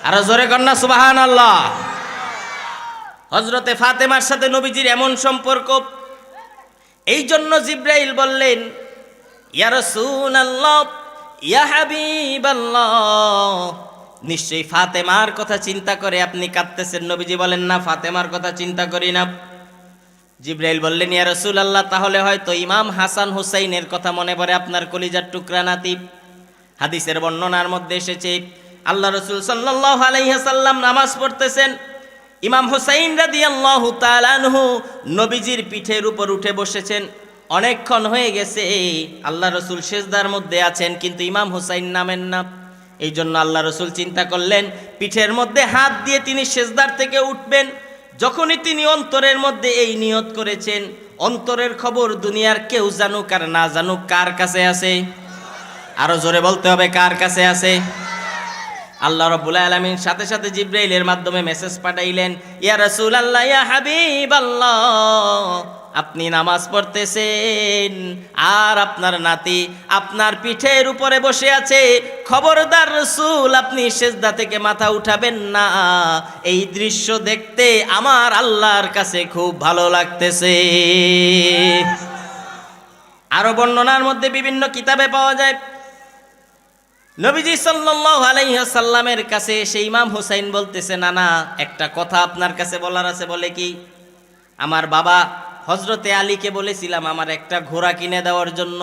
আরো জোরে কন্যা সুবহানাল্লাহ। হযরতে ফাতেমার সাথে নবীজির এমন সম্পর্ক, এই জন্য জিব্রাইল বললেন, ইয়া রাসূলুল্লাহ, ইয়া হাবিবাল্লাহ, নিশ্চয়ই ফাতেমার কথা চিন্তা করে আপনি কাঁদতেছেন। নবীজি বলেন, না, ফাতেমার কথা চিন্তা করি না। জিব্রাইল বললেন, ইয়া রাসূলুল্লাহ, তাহলে হয়তো ইমাম হাসান হুসাইনের কথা মনে পড়ে, আপনার কলিজার টুকরা নাতি। হাদিসের বর্ণনার মধ্যে এসেছে, আল্লাহ রাসূল সাল্লাল্লাহু আলাইহি ওয়াসাল্লাম নামাজ পড়তেছেন, ইমাম হুসাইন রাদিয়াল্লাহু তাআলা আনহু নবীজির পিঠের উপর উঠে বসেছেন। অনেকক্ষণ হয়ে গেছে, আল্লাহ রাসূল সিজদার মধ্যে আছেন, কিন্তু ইমাম হুসাইন নামেন না। এই জন্য আল্লাহ রাসূল চিন্তা করলেন, পিঠের মধ্যে হাত দিয়ে তিনি সিজদার থেকে উঠবেন। যখনই তিনি অন্তরের মধ্যে এই নিয়ত করেছেন, অন্তরের খবর দুনিয়ার কেউ জানুক আর না জানুক, কার কাছে আছে? আরো জোরে বলতে হবে, কার কাছে আছে? আল্লাহ রাব্বুল আলামিন সাথে সাথে জিব্রাইলের মাধ্যমে মেসেজ পাঠাইলেন, ইয়া রাসূলুল্লাহ, ইয়া হাবিবাল্লাহ, আপনি নামাজ পড়তেছেন আর আপনার নাতি আপনার পিঠের উপরে বসে আছে। খবরদার রাসূল, আপনি সিজদা থেকে মাথা উঠাবেন না। এই দৃশ্য দেখতে আমার আল্লাহর কাছে খুব ভালো লাগতেছে। আরো বর্ণনার মধ্যে বিভিন্ন কিতাবে পাওয়া যায়, নবীজি সাল্লাল্লাহু আলাইহি ওয়াসাল্লামের কাছে সেই ইমাম হুসাইন বলতেছে, না না, একটা কথা আপনার কাছে বলার আছে। বলে কি? আমার বাবা হযরতে আলীকে বলেছিলাম আমার একটা ঘোড়া কিনে দেওয়ার জন্য।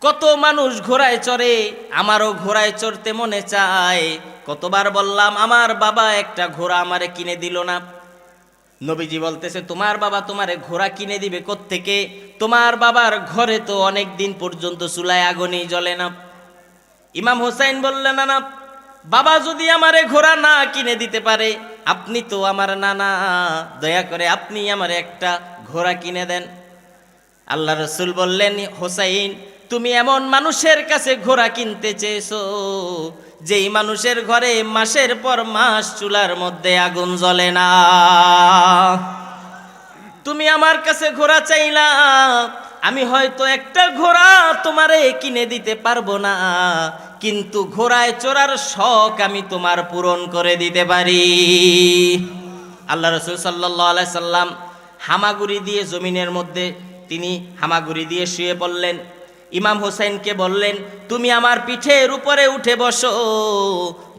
কত মানুষ ঘোড়ায় চড়ে, আমারও ঘোড়ায় চড়তে মনে চায়। কতবার বললাম, আমার বাবা একটা ঘোড়া আমারে কিনে দিল না। নবীজি বলতেছে, তোমার বাবা তোমারে ঘোড়া কিনে দিবে কোত্থেকে? তোমার বাবার ঘরে তো অনেক দিন পর্যন্ত চুলায় আগুনই জ্বলে না। ইমাম হুসাইন বললেন, না না, বাবা যদি আমারে ঘোড়া না কিনে দিতে পারে, আপনি তো আমার নানা, দয়া করে আপনি আমারে একটা ঘোড়া কিনে দেন। আল্লাহ রাসূল বললেন, হুসাইন, তুমি এমন মানুষের কাছে ঘোড়া কিনতে চেয়েছো যেই মানুষের ঘরে মাসের পর মাস চুলার মধ্যে আগুন জ্বলে না। তুমি আমার কাছে ঘোড়া চাইলা, আমি হয়তো একটা ঘোড়া তোমারে কিনে দিতে পারবো না, কিন্তু ঘোড়ায় চড়ার শখ আমি তোমার পূরণ করে দিতে পারি। আল্লাহ রাসূল সাল্লাল্লাহু আলাইহি সাল্লাম হামাগুড়ি দিয়ে জমিনের মধ্যে তিনি হামাগুড়ি দিয়ে শুয়ে পড়লেন। ইমাম হুসাইনকে বললেন, তুমি আমার পিঠের উপরে উঠে বসো।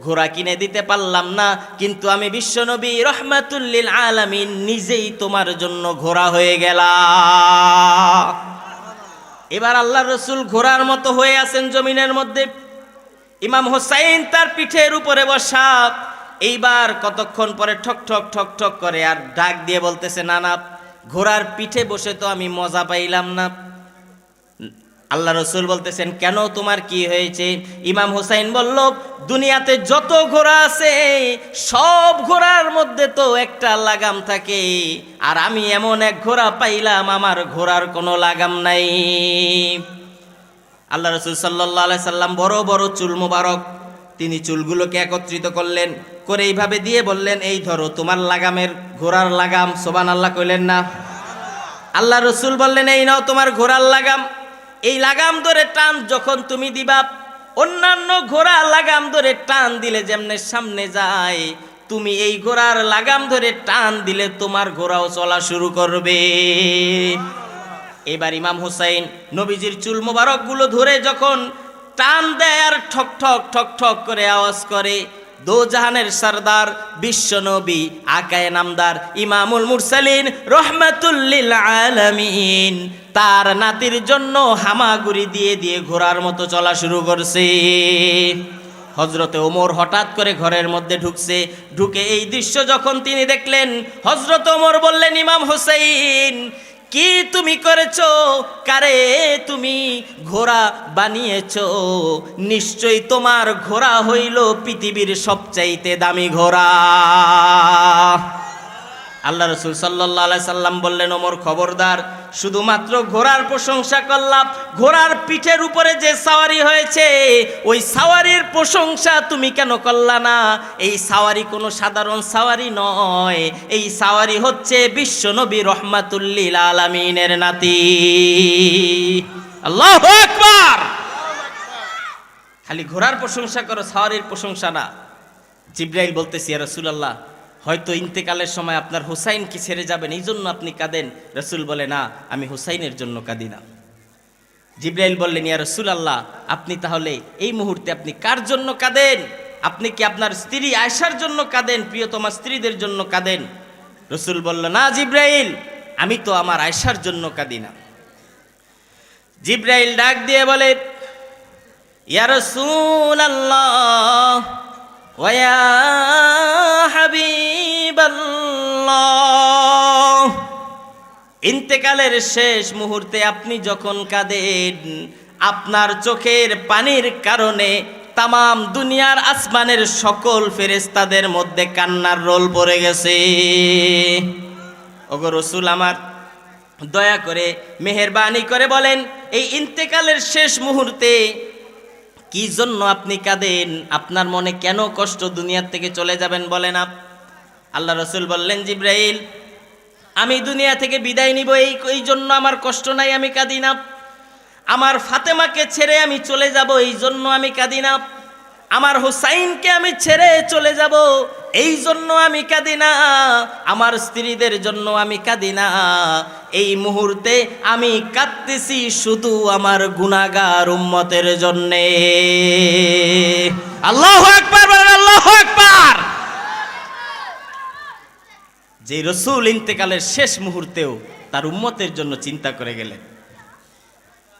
ঘোড়া কিনে দিতে পারলাম না, কিন্তু আমি বিশ্বনবী রাহমাতুল লিল আলামিন নিজেই তোমার জন্য ঘোড়া হয়ে গেলাম। এবার আল্লাহর রাসূল ঘোড়ার মতো হয়ে আছেন জমিনের মধ্যে, ইমাম হুসাইন তার পিঠের উপরে বসা। এইবার কতক্ষণ পরে ঠক ঠক ঠক ঠক করে আর ডাক দিয়ে বলতেছে, না না, ঘোড়ার পিঠে বসে তো আমি মজা পাইলাম না। আল্লাহ রাসূল বলতেছেন, কেন, তোমার কি হয়েছে? ইমাম হুসাইন বলল, দুনিয়াতে যত ঘোড়া আছে সব ঘোড়ার মধ্যে তো একটা লাগাম থাকে, আর আমি এমন এক ঘোড়া পাইলাম আমার ঘোড়ার কোনো লাগাম নাই। আল্লাহ রাসূল সাল্লাল্লাহু আলাইহি সাল্লাম বড় বড় চুল মোবারক, তিনি চুলগুলোকে একত্রিত করলেন, করে এইভাবে দিয়ে বললেন, এই ধরো তোমার লাগামের ঘোড়ার লাগাম। সুবহানাল্লাহ কইলেন না? আল্লাহ রাসূল বললেন, এই নাও তোমার ঘোড়ার লাগাম। এই লাগাম ধরে টান যখন তুমি দিবা, অন্যান্য ঘোড়া লাগাম ধরে টান দিলে যেমনে সামনে যায়, তুমি এই ঘোড়ার লাগাম ধরে টান দিলে তোমার ঘোড়াও চলা শুরু করবে। এবার ইমাম হুসাইন নবীজির চুল মোবারক গুলো ধরে যখন টান দেয় আর ঠক ঠক ঠক ঠক করে আওয়াজ করে, দো জাহানের সরদার বিশ্ব নবী আকায়ে নামদার ইমামুল মুরসালিন রাহমাতুল লিল আলামিন তার নাতির জন্য হামাগুড়ি দিয়ে দিয়ে ঘোড়ার মতো চলা শুরু করছে। হযরতে ওমর হঠাৎ করে ঘরের মধ্যে ঢুকছে, ঢুকে এই দৃশ্য যখন তিনি দেখলেন, হযরত ওমর বললেন, ইমাম হুসাইন, কি তুমি করেছো? কারে তুমি ঘোড়া বানিয়েছো? নিশ্চয়ই তোমার ঘোড়া হইল পৃথিবীর সবচাইতে দামি ঘোড়া। আল্লাহ রাসূল সাল্লাল্লাহু আলাইহি সাল্লাম বললেন, ওমর খবরদার, শুধুমাত্র ঘোড়ার প্রশংসা করলাম, ঘোড়ার পিঠের উপরে যে সাওয়ারি হয়েছে ওই সাওয়ারির প্রশংসা তুমি কেন করলা না? এই সাওয়ারি কোনো সাধারণ সাওয়ারি নয়, এই সাওয়ারি হচ্ছে বিশ্বনবী রহমাতুল লিল আলামিনের নাতি। আল্লাহু আকবার। খালি ঘোড়ার প্রশংসা করো, সাওয়ারির প্রশংসা না। জিবরাইল বলতেছি, ইয়া রাসূলুল্লাহ, হয়তো ইন্তেকালের সময় আপনার হুসাইনকে ছেড়ে যাবেন, এই জন্য আপনি কাঁদেন। রাসূল বলে, না, আমি হুসাইনের জন্য কাঁদি না। জিবরাইল বললেন, ইয়া রাসূলুল্লাহ, আপনি তাহলে এই মুহূর্তে আপনি কার জন্য কাঁদেন? আপনি কি আপনার স্ত্রী আয়েশার জন্য কাঁদেন, প্রিয়তমা স্ত্রীদের জন্য কাঁদেন? রাসূল বলল, না জিবরাইল, আমি তো আমার আয়েশার জন্য কাঁদি না। জিবরাইল ডাক দিয়ে বলে, ইয়া রাসূলুল্লাহ ওয়া ইয়া হাবিবাল্লাহ, ইন্তেকালের শেষ মুহূর্তে আপনি যখন কাঁদেন, আপনার চোখের পানির কারণে তামাম দুনিয়ার আসমানের সকল ফেরেশতাদের মধ্যে কান্নার রোল পড়ে গেছে। ওগো রাসূল আমার, দয়া করে মেহেরবানি করে বলেন, এই ইন্তেকালের শেষ মুহূর্তে কি জন্য আপনি কাঁদেন? আপনার মনে কেন কষ্ট, দুনিয়ার থেকে চলে যাবেন বলেন। আল্লাহ রাসূল বললেন, জিবরাইল, আমি দুনিয়া থেকে বিদায় নিব এই জন্য আমার কষ্ট নাই, আমি কাঁদি না। আমার ফাতেমাকে ছেড়ে আমি চলে যাব, এই জন্য আমি কাঁদি না। আমার হুসাইনকে আমি ছেড়ে চলে যাব, এই জন্য আমি কাঁদি না। আমার স্ত্রীদের জন্য আমি কাঁদি না। এই মুহূর্তে আমি কাঁদতেছি শুধু আমার গুনাহগার উম্মতের জন্যে। আল্লাহু আকবার, আল্লাহু আকবার। যে রাসূল ইন্তেকালের শেষ মুহূর্তেও তার উম্মতের জন্য চিন্তা করে গেলেন।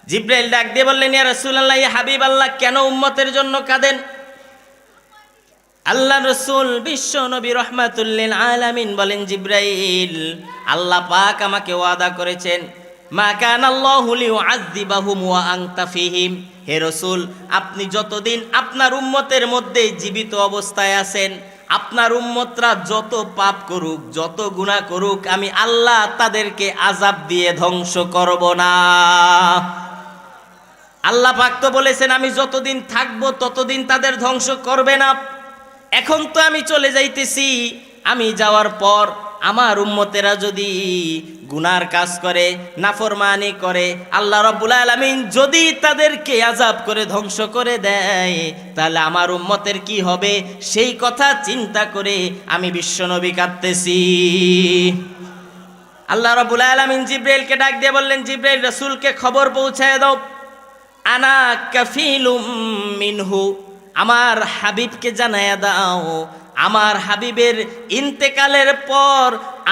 জিবরাইল ডাক দিয়ে বললেন, ইয়া রাসূলুল্লাহ, ইয়া হাবিবাল্লাহ, কেন উম্মতের জন্য কাঁদেন? আল্লাহ রাসূল বিশ্ব নবী রাহমাতুল লিল আলামিন বলেন, জিবরাইল, আল্লাহ পাক আমাকে ওয়াদা করেছেন, মা কানা আল্লাহু লিউআযযিবাহুম ওয়া আনতা ফীহিম। হে রাসূল, আপনি যতদিন আপনার উম্মতের মধ্যে জীবিত অবস্থায় আছেন, আপনার উম্মতরা যত পাপ করুক, যত গুনাহ করুক, আমি আল্লাহ তাদেরকে আযাব দিয়ে ধ্বংস করব না। আল্লাহ পাক তো বলেছেন, আমি যতদিন থাকবো ততদিন তাদের ধ্বংস করবে না। এখন তো আমি চলে যাইতেছি, আমি যাওয়ার পর আমার উম্মতেরা যদি গুনার কাজ করে, নাফরমানি করে, আল্লাহ রাব্বুল আলামিন যদি তাদেরকে আযাব করে ধ্বংস করে দেয়, তাহলে আমার উম্মতের কি হবে? সেই কথা চিন্তা করে আমি বিশ্বনবী কাঁদতেছি। আল্লাহ রাব্বুল আলামিন জিবরাইলকে ডাক দিয়ে বললেন, জিবরাইল, রাসূলকে খবর পৌঁছায় দাও, আনা কাফিলুম মিনহু, আমার হাবিবকে জানায়া দাও, আমার হাবিবের ইন্তেকালের পর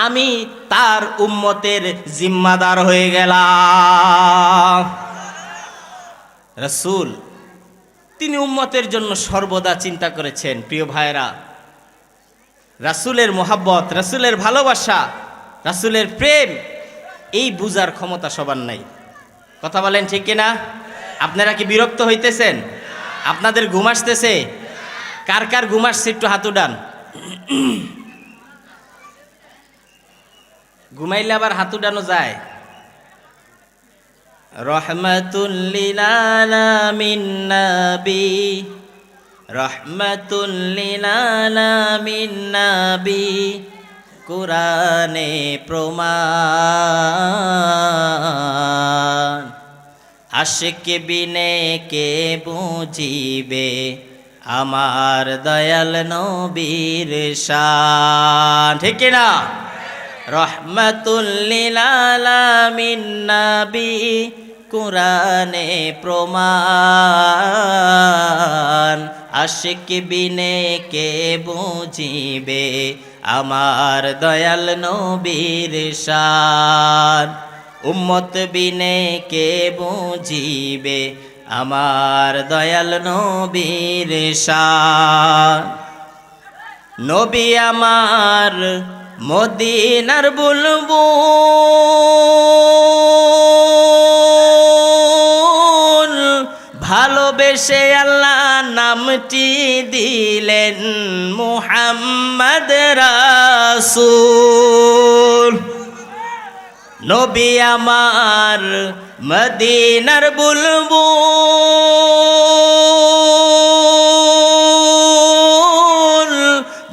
আমি তার উম্মতের জিম্মাদার হয়ে গেলাম। রাসূল তিনি উম্মতের জন্য সর্বদা চিন্তা করেছেন। প্রিয় ভাইরা, রাসূলের মোহাব্বত, রাসূলের ভালোবাসা, রাসূলের প্রেম, এই বুঝার ক্ষমতা সবার নাই। কথা বলেন ঠিক কিনা? আপনারা কি বিরক্ত হইতেছেন? আপনাদের ঘুম আসতেছে? কার কার ঘুম আসছে একটু হাত উঠান। ঘুমাইলে আবার হাত উঠানো যায়? রহমাতুল লিল আলামিন নবী, রহমাতুল লিল আলামিন নবী, কুরআনে প্রমাণ, আশিক বিনে কে বুঝিবে আমার দয়াল নবীর শান। ঠিক না? রহমাতুল লিল আলামিন নবী, কুরআনে প্রমাণ, আশিক বিনে কে বুঝিবে আমার দয়াল নবীর শান। উম্মত বিনে কে বুঝিবে আমার দয়াল নবীর শান। নবী আমার মদিনার বুলবুল, ভালোবেসে আল্লাহ নামটি দিলেন মুহাম্মদ রাসূল। নবী আমার মদিনার বুলবুল,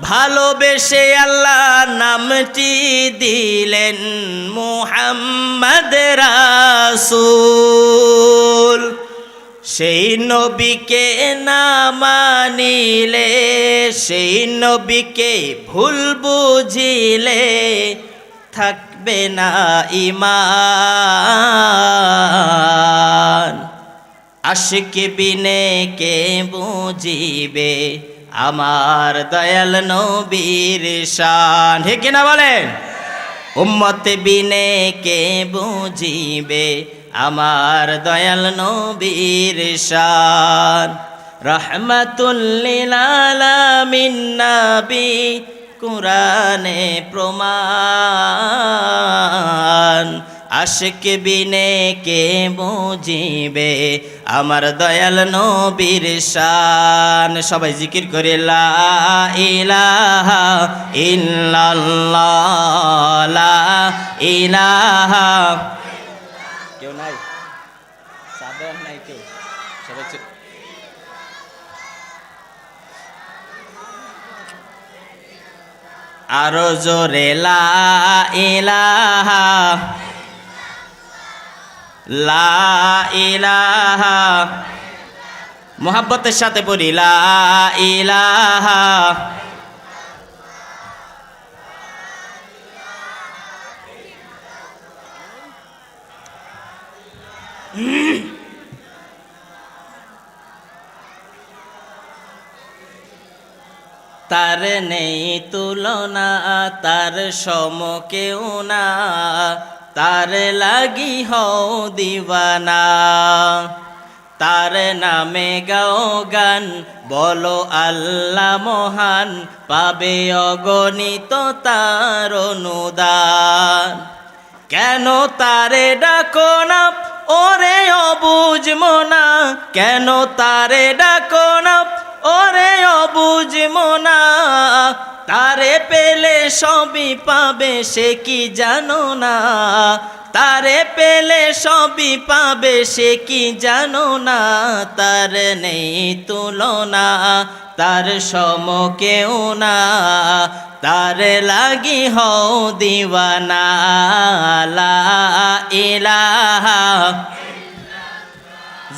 ভালোবেসে আল্লাহ নামটি দিলেন মুহাম্মদ রাসূল। সেই নবীকে না মানিলে, সেই নবীকে ভুল বুঝিলে থাকবে না ঈমান। আশিক বিনে কে বুঝিবে আমার দয়াল নবীর শান, ঠিক কিনা বলেন? উম্মত বিনে কে বুঝিবে আমার দয়াল নবীর শান। রহমাতুল লিল আলামিন নবী কুরআনে প্রমাণ। আশিক বিনে কে বুঝিবে আমার দয়াল নবীর শান। সবাই জিকির করে লা ইলাহা ইল্লাল্লাহ, লা ইলাহা। কেউ নাই, সাদর নাই কেউ, সবাই আরো জোরে লা ইলাহা, লা ইলাহা। মোহাব্বতের সাথে পড়ি লা ইলাহা। তার নেই তুলনা, তার সম কেউ না, তার লাগি হও দিওয়ানা। তার নামে গাও গান, বলো আল্লাহ মহান, পাবে অগণিত তার অনুদান। কেন তারে ডাকো না ওরে অবুঝ মনা, কেন তারে ডাকো না ওরে অবুঝ মনা। তারে পেলে সবই পাবে সে কি জানো না, তারে পেলে সবই পাবে সে কি জানো না। তার নেই তুলনা, তার সম কেউ না, তার লাগি হও দিওয়ানা। লা ইলাহা,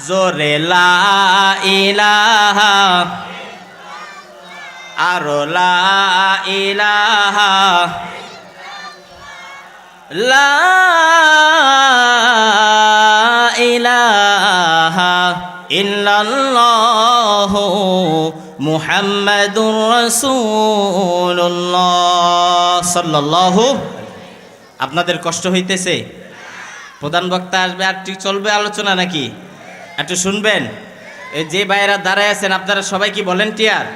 জোরে লা ইলাহা, আরো লা ইলাহা, লা ইলাহা ইল্লাল্লাহু মুহাম্মাদুর রাসূলুল্লাহ সাল্লাল্লাহু। আপনাদের কষ্ট হইতেছে? প্রধান বক্তা আসবে, আর ঠিক চলবে আলোচনা নাকি? একটু শুনবেন। এই যে ভাইরা দাঁড়ায় আছেন আপনারা সবাই কি ভলেন্টিয়ার?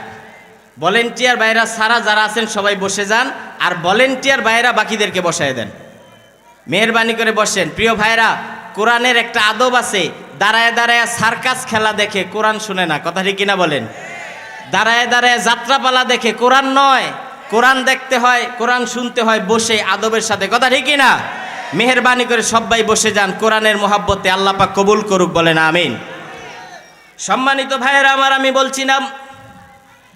ভলেন্টিয়ার ভাইরা সারা যারা আছেন সবাই বসে যান, আর ভলেন্টিয়ার ভাইরা বাকিদেরকে বসায় দেন। মেহরবানি করে বসেন। প্রিয় ভাইরা, কোরআনের একটা আদব আছে, দাঁড়ায় দাঁড়ায় সার্কাস খেলা দেখে কোরআন শুনে না, কথা ঠিক কিনা বলেন? দাঁড়ায় দাঁড়ায় যাত্রাপালা দেখে কোরআন নয়, কোরআন দেখতে হয়, কোরআন শুনতে হয় বসে আদবের সাথে, কথা ঠিক কিনা? মেহরবানি করে সবাই বসে যান, কোরআনের মোহাব্বতে আল্লাহ পাক কবুল করুক, বলেন আমিন। সম্মানিত ভাইয়েরা আমার, আমি বলছিলাম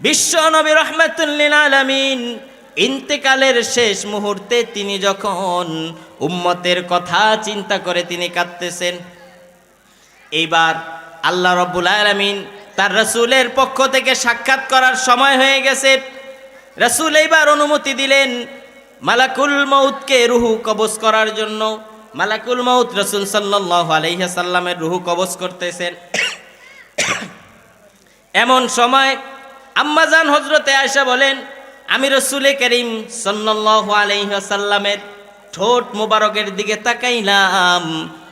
বিশ্ব নবী রাহমাতুল লিল আলামিন ইন্তেকালের শেষ মুহূর্তে তিনি যখন উম্মতের কথা চিন্তা করে তিনি কাঁদতেছেন, এইবার আল্লাহ রাব্বুল আলামিন তার রাসূলের পক্ষ থেকে সাক্ষাৎ করার সময় হয়ে গেছে। রাসূল এইবার অনুমতি দিলেন মালাকুল মউতকে রুহু কবজ করার জন্য। মালাকুল মউত রাসূল সাল্লাল্লাহু আলাইহি সাল্লামের রুহু কবজ করতেছেন। এমন সময় আম্মাজান হযরতে আয়েশা বলেন, আমি রাসূলে কারীম সাল্লাল্লাহু আলাইহি সাল্লামের ঠোঁট মোবারকের দিকে তাকাইলাম,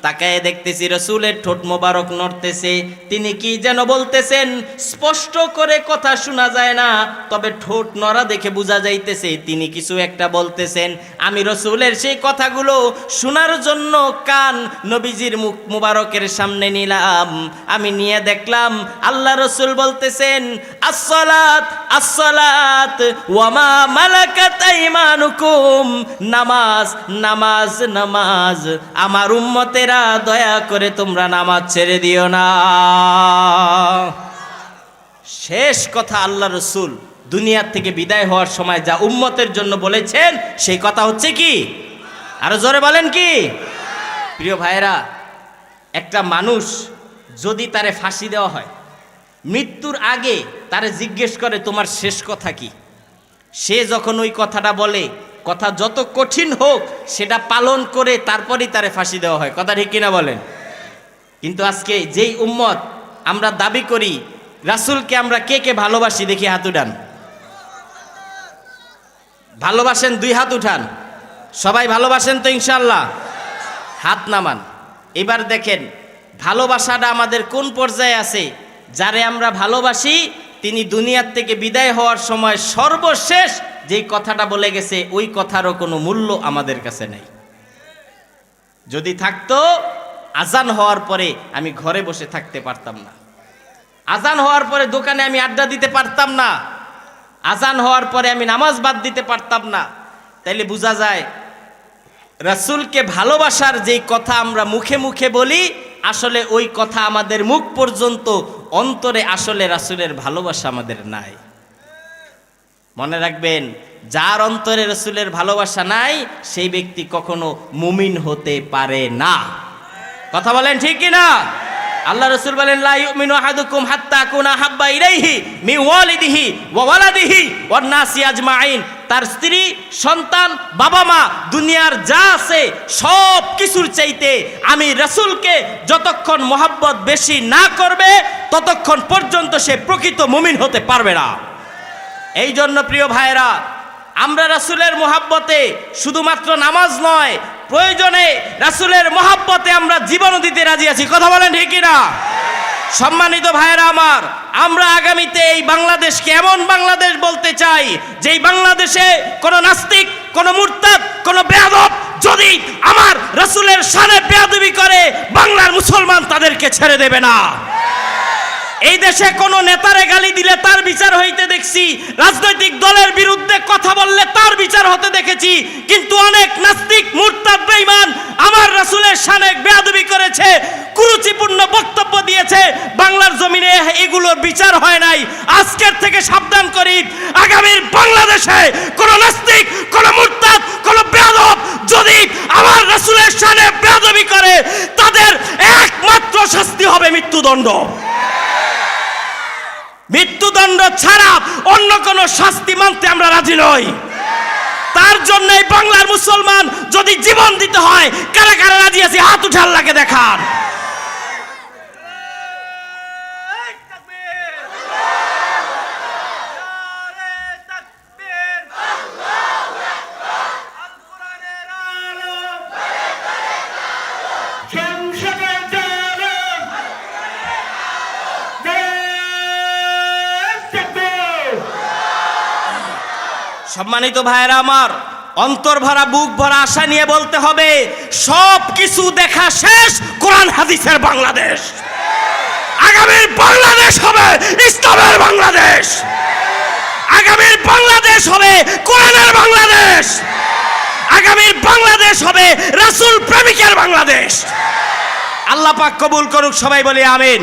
তাকায় দেখতেছি রসুলের ঠোঁট মোবারক নড়তেছে। তিনি কি যেন বলতেছেন, স্পষ্ট করে কথা শোনা যায় না, তবে ঠোঁট নড়া দেখে বোঝা যাইতেছে তিনি কিছু একটা বলতেছেন। আমি রসুলের সেই কথাগুলো শোনার জন্য কান নবীজির মুখ মুবারকের সামনে নিলাম। আমি নিয়ে দেখলাম আল্লাহ রসুল বলতেছেন, আসসালাত আসসালাত ওয়া মা মালাকাত আইমানুকুম, নামাজ নামাজ নামাজ, আমার উম্মতেরা দয়া করে তোমরা নামাজ ছেড়ে দিও না। শেষ কথা আল্লাহ রসুল দুনিয়ার থেকে বিদায় হওয়ার সময় যা উম্মতের জন্য বলেছেন সেই কথা হচ্ছে কি? আরো জোরে বলেন কি? প্রিয় ভাইরা, একটা মানুষ যদি তারে ফাঁসি দেওয়া হয়, মৃত্যুর আগে তারে জিজ্ঞেস করে তোমার শেষ কথা কি, সে যখন ওই কথাটা বলে, কথা যত কঠিন হোক সেটা পালন করে তারপরেই তারে ফাঁসি দেওয়া হয়। কথা ঠিক কিনা বলেন? কিন্তু আজকে যেই উম্মত আমরা দাবি করি রাসূলকে আমরা কে কে ভালোবাসি, দেখি হাত উঠান। ভালোবাসেন? 2 হাত উঠান। সবাই ভালোবাসেন তো ইনশাআল্লাহ? হাত নামান। এবার দেখেন ভালোবাসাটা আমাদের কোন পর্যায়ে আছে। যারে আমরা ভালোবাসি তিনি দুনিয়ার থেকে বিদায় হওয়ার সময় সর্বশেষ যেই কথাটা বলে গেছে ওই কথারও কোনো মূল্য আমাদের কাছে নেই। যদি থাকতো আজান হওয়ার পরে আমি ঘরে বসে থাকতে পারতাম না, আজান হওয়ার পরে দোকানে আমি আড্ডা দিতে পারতাম না, আজান হওয়ার পরে আমি নামাজ বাদ দিতে পারতাম না। তাইলে বোঝা যায় রাসূলকে ভালোবাসার যেই কথা আমরা মুখে মুখে বলি, আসলে ওই কথা আমাদের মুখ পর্যন্ত, অন্তরে আসলে রাসূলের ভালোবাসা আমাদের নাই। মনে রাখবেন, যার অন্তরে রাসূলের ভালোবাসা নাই সেই ব্যক্তি কখনো মুমিন হতে পারে না। কথা বলেন ঠিক কি না? আল্লাহ রাসূল বলেন, লা ইউমিনু আহাদুকুম হাত্তা কুনা হাব্বা ইলাইহি মিন ওয়ালিদিহি ওয়া ওয়ালাদিহি ওয়ান নাসি আজমাইন। তার স্ত্রী, সন্তান, বাবা মা, দুনিয়ার যা আছে সব কিছুর চাইতে আমি রাসূলকে যতক্ষণ মহব্বত বেশি না করবে ততক্ষণ পর্যন্ত সে প্রকৃত মুমিন হতে পারবে না। এই জন্য প্রিয় ভাইরা, আমরা রাসূলের মহব্বতে শুধুমাত্র নামাজ নয়, প্রয়োজনে রাসূলের মহব্বতে আমরা জীবনও দিতে রাজি আছি। কথা বলেন ঠিক কিনা? সম্মানিত ভাইরা আমার, আমরা আগামীতে এই বাংলাদেশকে এমন বাংলাদেশ বলতে চাই যেই বাংলাদেশে কোনো নাস্তিক, কোনো মুরতাদ, কোনো বেয়াদব যদি আমার রাসূলের শানে বেয়াদবি করে বাংলার মুসলমান তাদেরকে ছেড়ে দেবে না। এই দেশে কোনো নেতারে গালি দিলে তার বিচার হইতে দেখছি, রাজনৈতিক দলের বিরুদ্ধে কথা বললে তার বিচার হতে দেখেছি, কিন্তু অনেক নাস্তিক, মুরতাদ, বেঈমান আমার রাসূলের শানে বেয়াদবি করেছে, কুরুচিপূর্ণ বক্তব্য দিয়েছে, বাংলার জমিনে এগুলোর বিচার হয় নাই। আজকের থেকে সাবধান করি, আগামীর বাংলাদেশে কোন নাস্তিক, কোন মুরতাদ, কোন বেয়াদব যদি আমার রাসূলের শানে বেয়াদবি করে তাদের একমাত্র শাস্তি হবে মৃত্যুদণ্ড। মৃত্যুদণ্ড ছাড়া অন্য কোন শাস্তি মানতে আমরা রাজি নই। তার জন্য বাংলার মুসলমান যদি জীবন দিতে হয়, কারা কারা রাজি আছে হাত উঠে আল্লাহকে দেখান। সম্মানিত ভাইরা আমার, অন্তর ভরা বুক ভরা আশা নিয়ে বলতে হবে, সব কিছু দেখা শেষ, কোরআন হাদিসের বাংলাদেশ। আগামীর বাংলাদেশ হবে ইসলামের বাংলাদেশ, আগামীর বাংলাদেশ হবে কোরআনের বাংলাদেশ, আগামীর বাংলাদেশ হবে রাসূল প্রেমিকের বাংলাদেশ। আল্লাহ পাক কবুল করুক, সবাই বলি আমিন।